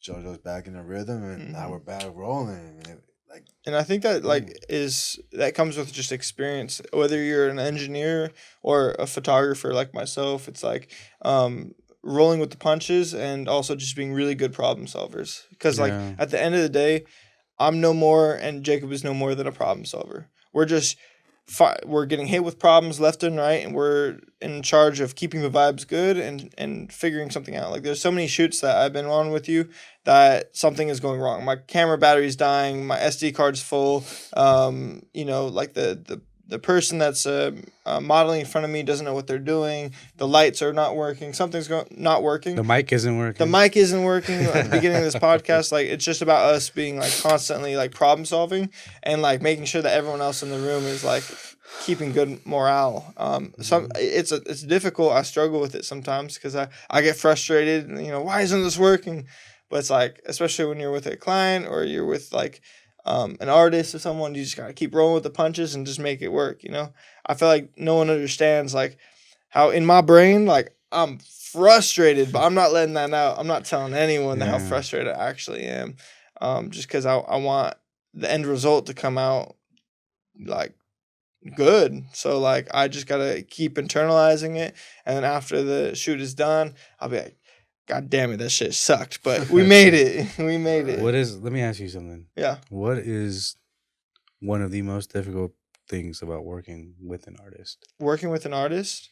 JoJo's back in the rhythm, and now we're back rolling. And I think that that comes with just experience. Whether you're an engineer or a photographer like myself, it's like rolling with the punches and also just being really good problem solvers. Because like at the end of the day, I'm no more and Jacob is no more than a problem solver. We're just we're getting hit with problems left and right, and we're in charge of keeping the vibes good and figuring something out. Like there's so many shoots that I've been on with you that something is going wrong. My camera battery's dying, my SD card's full. You know, like the person that's modeling in front of me doesn't know what they're doing. The lights are not working. Something's not working. The mic isn't working. The mic isn't working at the beginning of this podcast. Like it's just about us being like constantly like problem solving and like making sure that everyone else in the room is like keeping good morale. It's difficult. I struggle with it sometimes because I get frustrated and, you know, why isn't this working? But it's like, especially when you're with a client or you're with like an artist or someone, you just gotta keep rolling with the punches and just make it work, you know? I feel like no one understands like how in my brain, like I'm frustrated, but I'm not letting that out. I'm not telling anyone how frustrated I actually am. Just because I want the end result to come out like good. So like I just gotta keep internalizing it, and then after the shoot is done, I'll be like, God damn it, that shit sucked, but we made it. We made it. Let me ask you something. Yeah. What is one of the most difficult things about working with an artist? Working with an artist?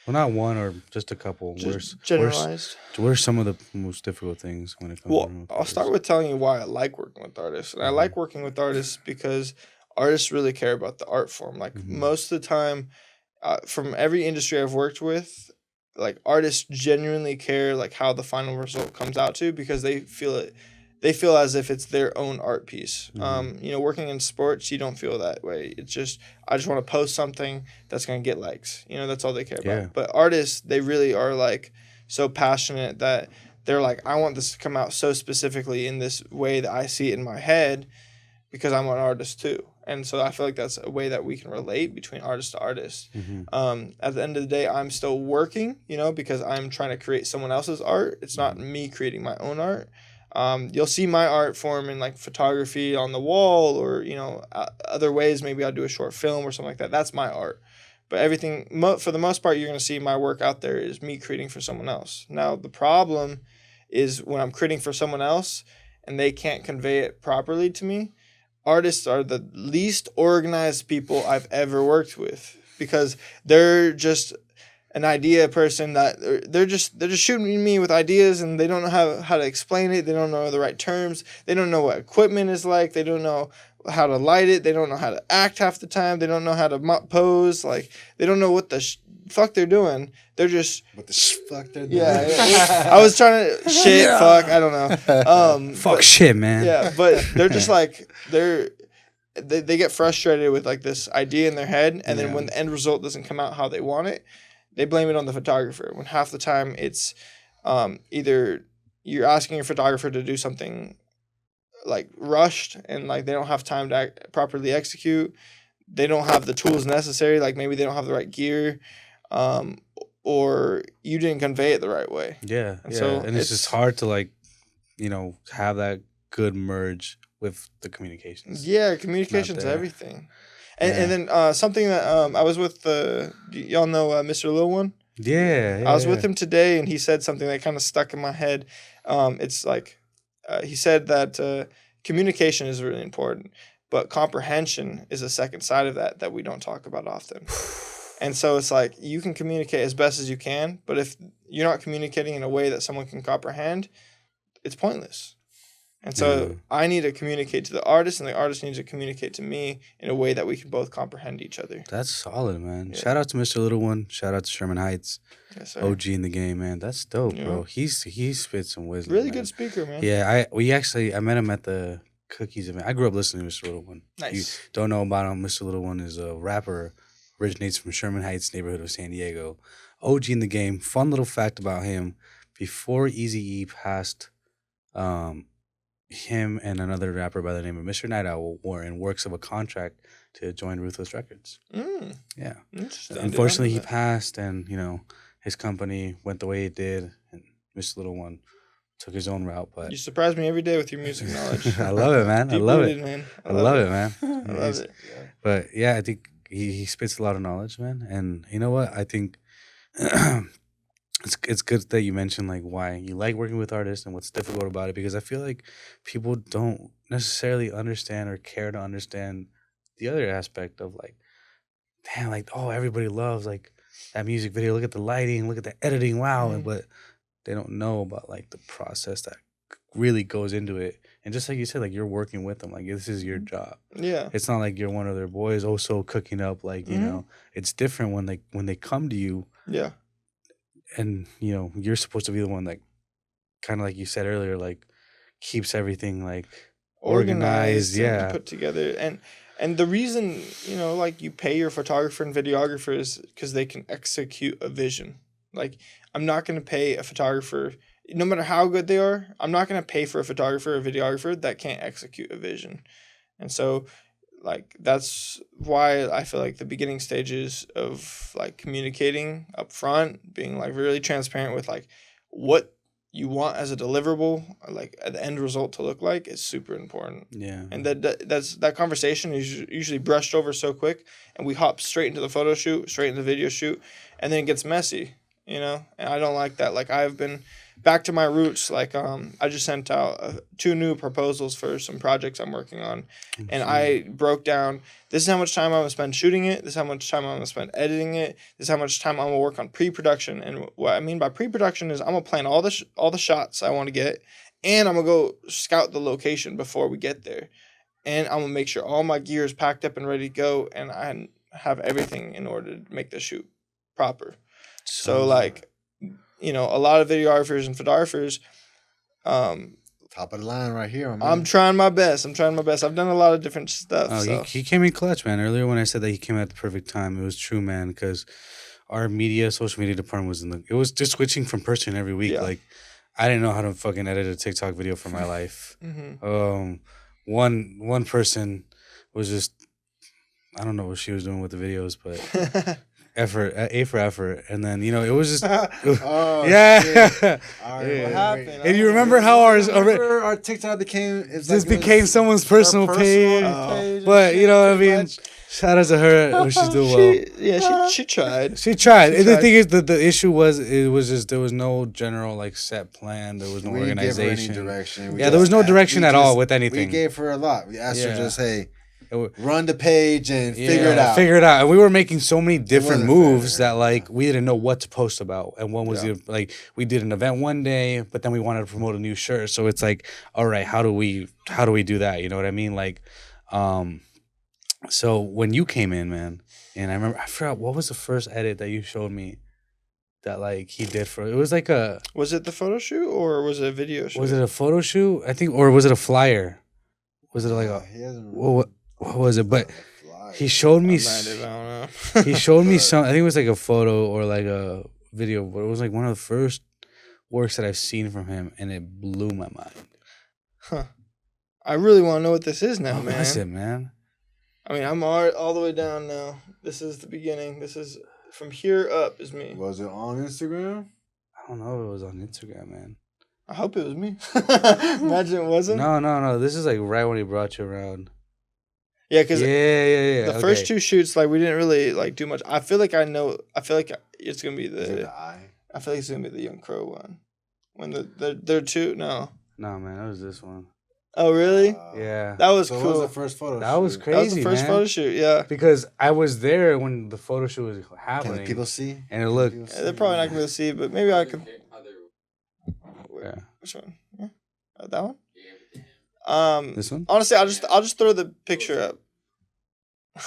Well, not one or just a couple. Just generalized. What are some of the most difficult things when it comes to working with I'll artists? start with telling you why I like working with artists. And I like working with artists because artists really care about the art form. Like most of the time, from every industry I've worked with, like artists genuinely care like how the final result comes out to, because they feel as if it's their own art piece. You know, working in sports, you don't feel that way. It's just, I just want to post something that's going to get likes. You know, that's all they care about. But artists, they really are like so passionate that they're like, I want this to come out so specifically in this way that I see it in my head, because I'm an artist too. And so I feel like that's a way that we can relate between artist to artist. At the end of the day, I'm still working, you know, because I'm trying to create someone else's art. It's not me creating my own art. You'll see my art form in like photography on the wall, or other ways. Maybe I'll do a short film or something like that. That's my art. But everything, for the most part, you're going to see my work out there is me creating for someone else. Now, the problem is when I'm creating for someone else and they can't convey it properly to me. Artists are the least organized people I've ever worked with, because they're just an idea person that they're just shooting me with ideas, and they don't know how to explain it. They don't know the right terms. They don't know what equipment is like. They don't know how to light it. They don't know how to act half the time. They don't know how to pose. Like, they don't know what the fuck they're doing. They're just what the fuck they're doing. Yeah, I was trying to shit fuck. I don't know. Fuck shit, man. Yeah, but they're just like they get frustrated with like this idea in their head, and then when the end result doesn't come out how they want it, they blame it on the photographer, when half the time it's either you're asking your photographer to do something like rushed, and like they don't have time to properly execute. They don't have the tools necessary, like maybe they don't have the right gear, or you didn't convey it the right way. Yeah, and yeah. so and it's just hard to like, have that good merge with the communications. Yeah, communication's everything. And then something that I was with y'all know Mr. Lil One? Yeah, I was with him today, and he said something that kind of stuck in my head. It's like he said that communication is really important, but comprehension is a second side of that we don't talk about often. And so it's like you can communicate as best as you can, but if you're not communicating in a way that someone can comprehend, it's pointless. And so I need to communicate to the artist, and the artist needs to communicate to me in a way that we can both comprehend each other. That's solid, man. Yeah. Shout out to Mr. Little One. Shout out to Sherman Heights. Yes, sir. OG in the game, man. That's dope, bro. He spit some wisdom. Really man. good speaker, man. Yeah, I met him at the Cookies event. I grew up listening to Mr. Little One. Nice. You don't know about him. Mr. Little One is a rapper, originates from Sherman Heights neighborhood of San Diego. OG in the game. Fun little fact about him: before Eazy-E passed, him and another rapper by the name of Mr. Night Owl were in works of a contract to join Ruthless Records. Yeah. Interesting. Unfortunately, he passed, and his company went the way it did, and Mr. Little One took his own route. But you surprise me every day with your music knowledge. I love it, man. I love it, man. I love it, man. I love it. But yeah, I think he spits a lot of knowledge, man. And you know what? I think it's good that you mentioned like why you like working with artists and what's difficult about it, because I feel like people don't necessarily understand or care to understand the other aspect of like, damn, like, oh, everybody loves like that music video. Look at the lighting, look at the editing, wow. But they don't know about like the process that really goes into it. And just like you said, like you're working with them, like this is your job. Yeah, it's not like you're one of their boys also cooking up, like it's different when they come to you. Yeah. And you're supposed to be the one that, kind of like you said earlier, like keeps everything like organized, and put together. And the reason like you pay your photographer and videographer is because they can execute a vision. Like, I'm not going to pay a photographer, no matter how good they are. I'm not going to pay for a photographer or videographer that can't execute a vision. And so, like, that's why I feel like the beginning stages of like communicating up front, being like really transparent with like what you want as a deliverable, like the end result to look like, is super important. Yeah. And that conversation is usually brushed over so quick, and we hop straight into the photo shoot, straight into the video shoot, and then it gets messy, and I don't like that. Like, I've been back to my roots. Like, I just sent out 2 new proposals for some projects I'm working on. And I broke down, this is how much time I'm going to spend shooting it. This is how much time I'm going to spend editing it. This is how much time I'm going to work on pre-production. And what I mean by pre-production is I'm going to plan all the shots I want to get. And I'm going to go scout the location before we get there. And I'm going to make sure all my gear is packed up and ready to go. And I have everything in order to make the shoot proper. So like, a lot of videographers and photographers, top of the line right here. I'm trying my best. I've done a lot of different stuff. Oh, he came in clutch, man. Earlier when I said that he came at the perfect time, it was true, man, because our social media department it was just switching from person every week. Yeah. Like, I didn't know how to fucking edit a TikTok video for my life. One person was just, I don't know what she was doing with the videos, but effort, A for effort, and then it was just Oh, yeah. shit. All right, Yeah. What happened? And you remember how our TikTok became became someone's personal page. page. But you know what I mean. Shout out to her. She's doing well. She tried. She tried. She And the tried. thing is, the issue was it was just there was no general like set plan. There was no We didn't give her any organization. direction. Yeah, there was no direction at all with anything. We gave her a lot. We asked her Yeah. just, hey, It wa- run the page and figure it out. Figure it out. And we were making so many different wasn't moves fair. that like we didn't know what to post about. And one was like we did an event one day, but then we wanted to promote a new shirt. So it's like, all right, how do we do that? You know what I mean? Like, so when you came in, man, and I forgot what was the first edit that you showed me that like he did for it was like a Was it the photo shoot or was it a video shoot? was it a photo shoot? I think, or was it a flyer? Was it like a He hasn't what was it? But he showed me. I don't know. He showed me some. I think it was like a photo or like a video, but it was like one of the first works that I've seen from him, and it blew my mind. Huh. I really want to know what this is now, What man. was it, man? I mean, I'm all the way down now. This is the beginning. This is from here up is me. Was it on Instagram? I don't know if it was on Instagram, man. I hope it was me. Imagine it wasn't. No. This is like right when he brought you around. Yeah, because Yeah. the first two shoots, like we didn't really like do much. I feel like I know. I feel like it's gonna be Is it the. the eye? I feel like it's gonna be the Young Crow one. When they're two. No. No, man, that was this one. Oh really? Yeah. That was So cool. what was the first photo That was shoot? crazy. That was the first man. photo shoot. Yeah. Because I was there when the photo shoot was Can happening. people see? And it looked. Yeah, they're probably not gonna be able to see, but maybe I could. Yeah. Which one? Yeah. That one. This one? Honestly, I'll just throw the picture up.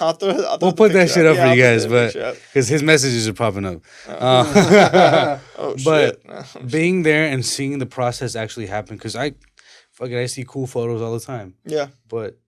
I'll throw We'll the put that picture shit up for Yeah, you I'll put guys, the but picture up. because his messages are popping up. Oh but shit! No, being there and seeing the process actually happen, because I see cool photos all the time, yeah, but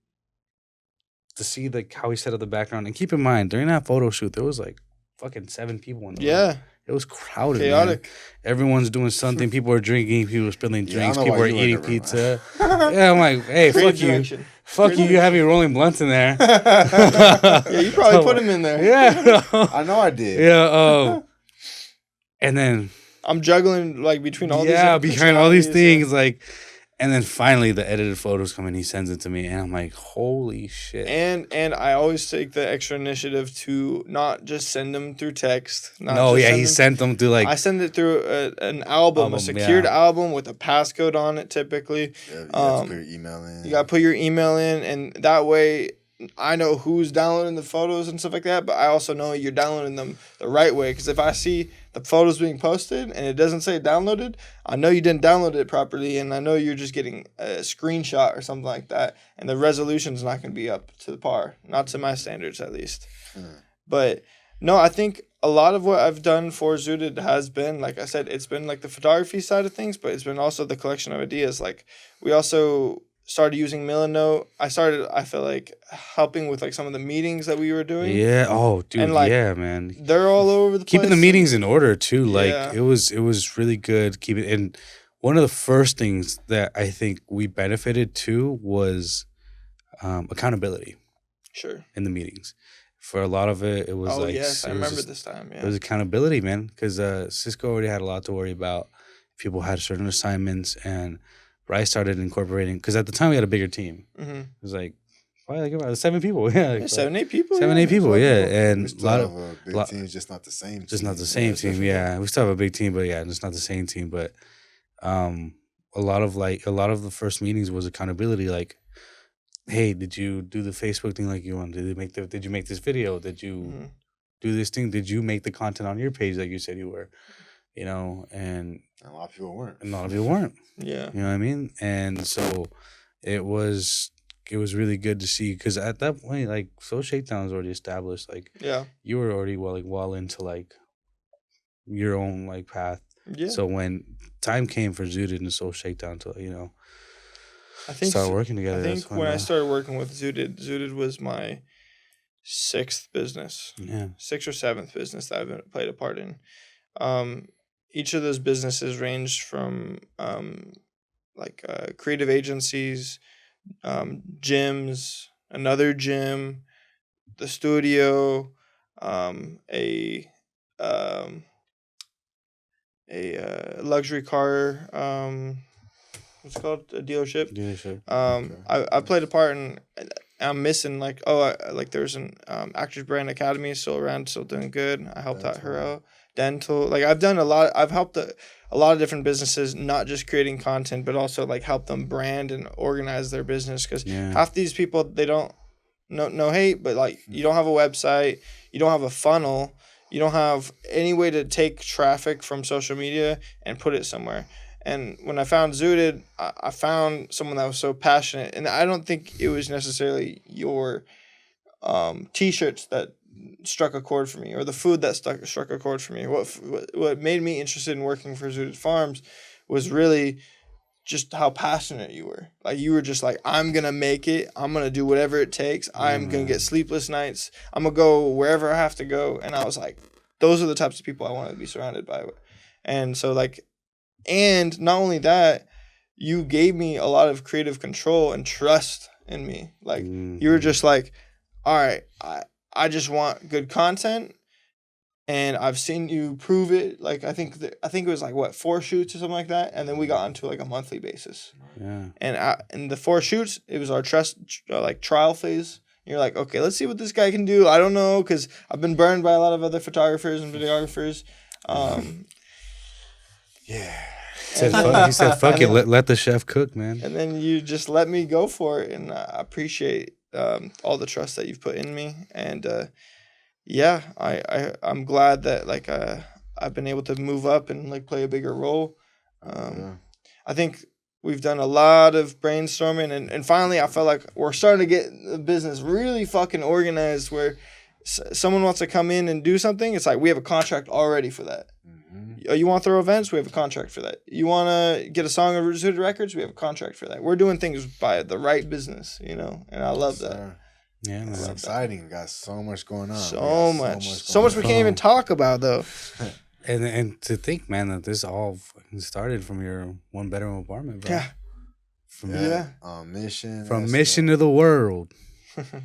to see like how he set up the background, and keep in mind during that photo shoot there was like fucking 7 people in the room. yeah, It was crowded, chaotic. man. Everyone's doing something. People are drinking. People are spilling Yeah, I drinks. don't know People why are you were in eating the room. pizza. Yeah, I'm like, hey, Creative fuck you. direction. Fuck you. You have me rolling blunts in there. Yeah, you probably put him in there. Yeah. I know I did. Yeah. And then I'm juggling like between all these. yeah, different behind all these personalities, things, like, and then finally the edited photos come in. He sends it to me, and I'm like, holy shit. And I always take the extra initiative to not just send them through text. He sent them to like. I send it through an album, a secured album with a passcode on it. Typically, Yeah, you have to put your email in. you gotta put your email in, and that way I know who's downloading the photos and stuff like that. But I also know you're downloading them the right way, because if I see the photos being posted and it doesn't say downloaded, I know you didn't download it properly, and I know you're just getting a screenshot or something like that, and the resolution's not going to be up to the par, not to my standards at least. But no, I think a lot of what I've done for Zooted has been, like I said, it's been like the photography side of things, but it's been also the collection of ideas. Like we also started using Milanote. I feel like, helping with like some of the meetings that we were doing. Yeah. Oh, dude. And, like, yeah, man. They're all over the place. Keeping the meetings in order too. Like Yeah. it was really good. And one of the first things that I think we benefited too was accountability Sure. in the meetings. For a lot of it, it was Oh like yes, I it was remember just- this time. It Yeah. was accountability, man, because Cisco already had a lot to worry about. People had certain assignments, and Bryce started incorporating, because at the time we had a bigger team. Mm-hmm. It was like, probably like about 7 people. Yeah, like, 7, 8 people. 7, yeah, 8 people. that's a lot Yeah, of people. and We a still lot have of a big lot- team, just not the same. just not the team. same it's team. different. Yeah, we still have a big team, but yeah, just not the same team. But a lot of the first meetings was accountability. Like, hey, did you do the Facebook thing like you wanted? Did you make this video? Did you Mhm. do this thing? Did you make the content on your page like you said you were? You know, and A lot of people weren't. a lot of you weren't. Yeah. You know what I mean? And so it was really good to see, because at that point, like, Soul Shakedown was already established. Like, Yeah. you were already well into like your own like path. Yeah. So when time came for Zooted and Soul Shakedown to I think start working together, I think that's when I started working with Zooted was my 6th business, yeah 6th or 7th business that I've played a part in. Each of those businesses ranged from creative agencies, gyms, another gym, the studio, a um, luxury car. What's it called? A dealership. I played a part in. I'm missing like like there's an Actors Brand Academy still around, still doing good. I helped out her out. Dental, like I've done a lot. I've helped a lot of different businesses, not just creating content, but also like help them brand and organize their business. Because half these people, they don't no hate, but like you don't have a website, you don't have a funnel, you don't have any way to take traffic from social media and put it somewhere. And when I found Zooted, I found someone that was so passionate. And I don't think it was necessarily your T-shirts that struck a chord for me, or the food that struck a chord for me. What made me interested in working for Zooted Farms was really just how passionate you were. Like you were just like, I'm gonna make it. I'm gonna do whatever it takes. I'm gonna get sleepless nights. I'm gonna go wherever I have to go. And I was like, those are the types of people I want to be surrounded by. And so like. And not only that, you gave me a lot of creative control and trust in me. Like you were just like, all right, I just want good content, and I've seen you prove it. Like I think it was like what 4 shoots or something like that, and then we got onto like a monthly basis. Yeah. And the 4 shoots, it was our trial phase. You're like, okay, let's see what this guy can do. I don't know, because I've been burned by a lot of other photographers and videographers. Yeah. He said, fuck it, let the chef cook, man. And then you just let me go for it, and I appreciate all the trust that you've put in me. And I'm glad that like I've been able to move up and like play a bigger role. I think we've done a lot of brainstorming, and finally I felt like we're starting to get the business really fucking organized, where someone wants to come in and do something. It's like we have a contract already for that. You want to throw events? We have a contract for that. You want to get a song of Zooted Records? We have a contract for that. We're doing things by the right business, and I love that. Yeah, it's exciting. We got so much going on. So much we can't even talk about, though. And to think, man, that this all fucking started from your 1-bedroom apartment, bro. Yeah. Mission. From mission to the world.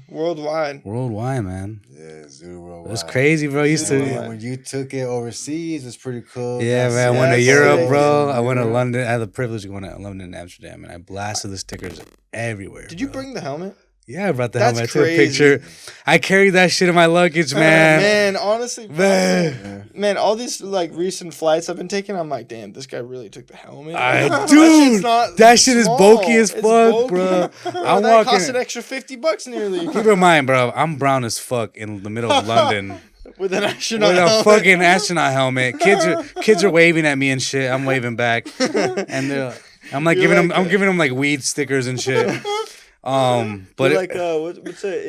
Worldwide, man. Yeah, Zooted worldwide. It was crazy, bro. When you took it overseas, it's pretty cool. Yeah, man. I went to Europe, bro. I went to London. I had the privilege of going to London and Amsterdam, and I blasted the stickers everywhere. Did you bring the helmet? Yeah, I brought the helmet. I took a picture. I carried that shit in my luggage, man. Man, honestly, man, all these like recent flights I've been taking, I'm like, damn, this guy really took the helmet. Dude, that shit is bulky as fuck, bro. That cost an extra $50 nearly. Keep in mind, bro, I'm brown as fuck in the middle of London. With an astronaut helmet. With a fucking astronaut helmet. Kids are waving at me and shit. I'm waving back. And I'm giving them like weed stickers and shit. But like what's it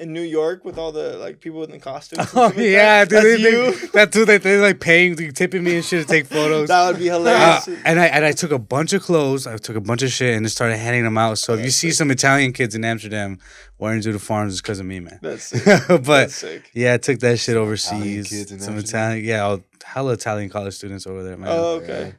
in New York with all the like people in the costumes? Oh yeah, dude, that's who they like tipping me and shit to take photos. That would be hilarious. And I took a bunch of clothes, I took a bunch of shit, and just started handing them out. So if you see some Italian kids in Amsterdam wearing Zooted Farms, it's because of me, man. That's sick. But that's sick. Yeah, I took that shit overseas. Some Italian, hella Italian college students over there, man. Oh, okay.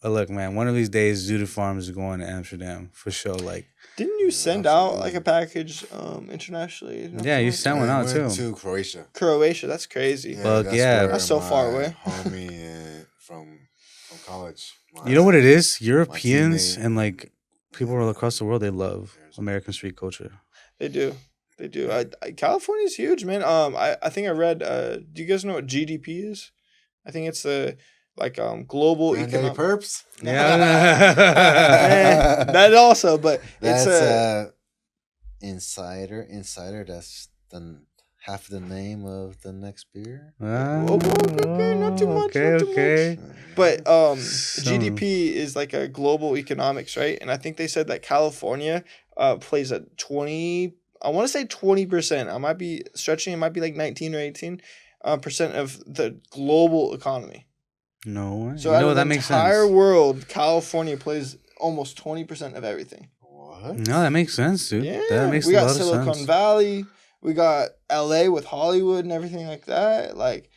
Look, man. One of these days, Zooted Farms is going to Amsterdam for sure. Like. Didn't you send out like a package internationally? Yeah, you sent one out too. To Croatia. Croatia, that's crazy. Yeah, that's so far away. Homie from college. You know what it is? Europeans and like people all across the world, they love American street culture. They do. California's huge, man. I think I read. Do you guys know what GDP is? I think it's the global economic perps. Yeah, that also, but that's it's insider. That's the half the name of the next beer. Okay, not too much. Okay. But GDP is like a global economics, right? And I think they said that California plays at 20. I want to say 20%. I might be stretching. It might be like 19 or 18% of the global economy. No way. So out of the entire world, California plays almost 20% of everything. What? No, that makes sense, dude. Yeah, that makes we a got lot of Silicon sense. Valley. We got LA with Hollywood and everything like that. Like,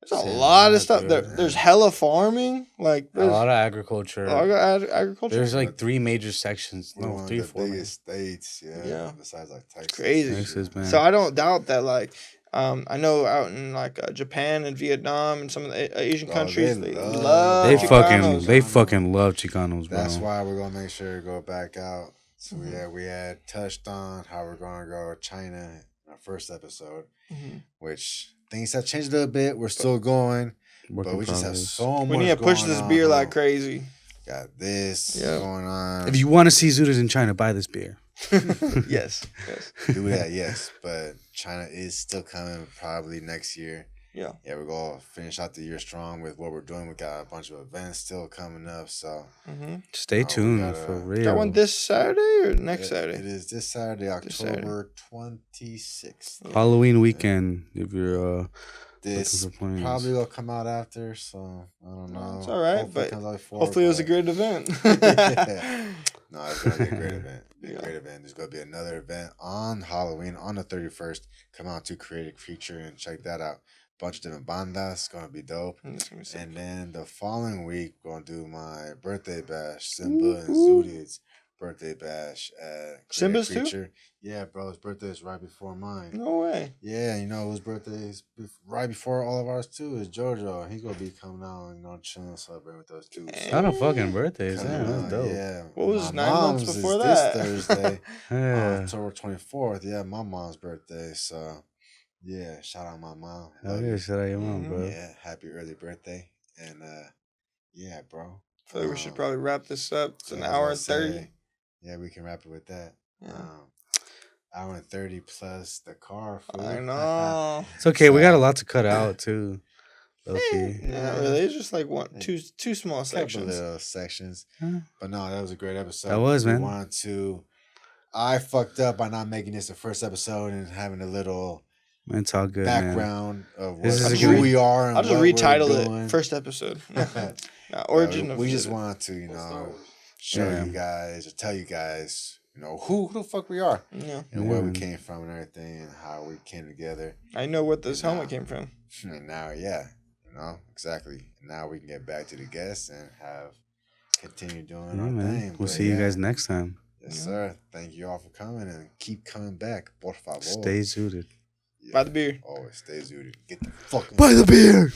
there's a lot of stuff. There's hella farming. Like, a lot of agriculture. A lot of agriculture. There's like 3 major sections. No, 3 or 4. Biggest states, yeah. Besides like Texas. Crazy. Texas, man. So I don't doubt that, like, I know out in like Japan and Vietnam and some of the Asian Oh, countries, they they love love They Chicanos. fucking love Chicanos, bro. That's why we're gonna make sure to go back out. So Mhm. we had touched on how we're gonna go to China in our first episode, Mhm. which things have changed a little bit. We're still going, Work but in we just have progress. so much. We need to push going this on, beer like huh? crazy. Got this Yeah. going on. If you want to see Zooted in China, buy this beer. Yes. Yes. Do that, yes. But China is still coming probably next year. Yeah. Yeah, we're gonna finish out the year strong with what we're doing. We got a bunch of events still coming up, so Stay we tuned gotta- for real. Got one this Saturday or next It Saturday? is this Saturday, This Saturday. October 26th. Halloween weekend. If you're This looking for plans. probably will come out after, so I don't know. It's all right, Hopefully but it comes out before, hopefully it was a but- great event. No, it's gonna be a great event. Be a Yeah. great event. There's gonna be another event on Halloween on the 31st. Come out to Creative Future and check that out. Bunch of different bandas. It's gonna be dope. It's gonna be sick. And then the following week, gonna do my birthday bash, Simba and Zooted's birthday bash at Creative Simba's too? Future. Yeah, bro, his birthday is right before mine. No way. Yeah, you know, his birthday is right before all of ours too. Is JoJo. He's gonna be coming out, you know, chilling, celebrating with us too. Not a fucking birthday. Coming Yeah, that's out, dope. Yeah. What was My 9 months mom's before is that? This Thursday, Yeah. October 24th. Yeah, my mom's birthday. So, yeah, shout out my mom. Hell Love yeah, you. shout out your mom, Mhm. bro. Yeah, happy early birthday. And yeah, bro. I feel like we should probably wrap this up. It's an hour and 30. Yeah, we can wrap it with that. Yeah. Hour and 30 plus the car food. I know. It's okay. We got a lot to cut out too. Okay. Yeah, really. It's just like two small Couple sections. little sections. Huh? But no, that was a great episode. That was, man. Wanted to. I fucked up by not making this the first episode and having a little It's all good, man. background of This what, is who good. we are. And I'll just what we're retitle doing. it first episode. Origin of we just Zooted. wanted to, you know, show Yeah. you guys or tell you guys, you know, who the fuck we are Yeah. and where we Yeah. came from and everything and how we came together. I know what this helmet came from. And now, yeah, you know, exactly. Now we can get back to the guests and continue doing Yeah, our man. thing. We'll But see you yeah. guys next time. Yes, sir. Thank you all for coming and keep coming back. Por favor. Stay zooted. Yeah. Buy the beer. Always stay zooted. Get the fucking Buy the beer.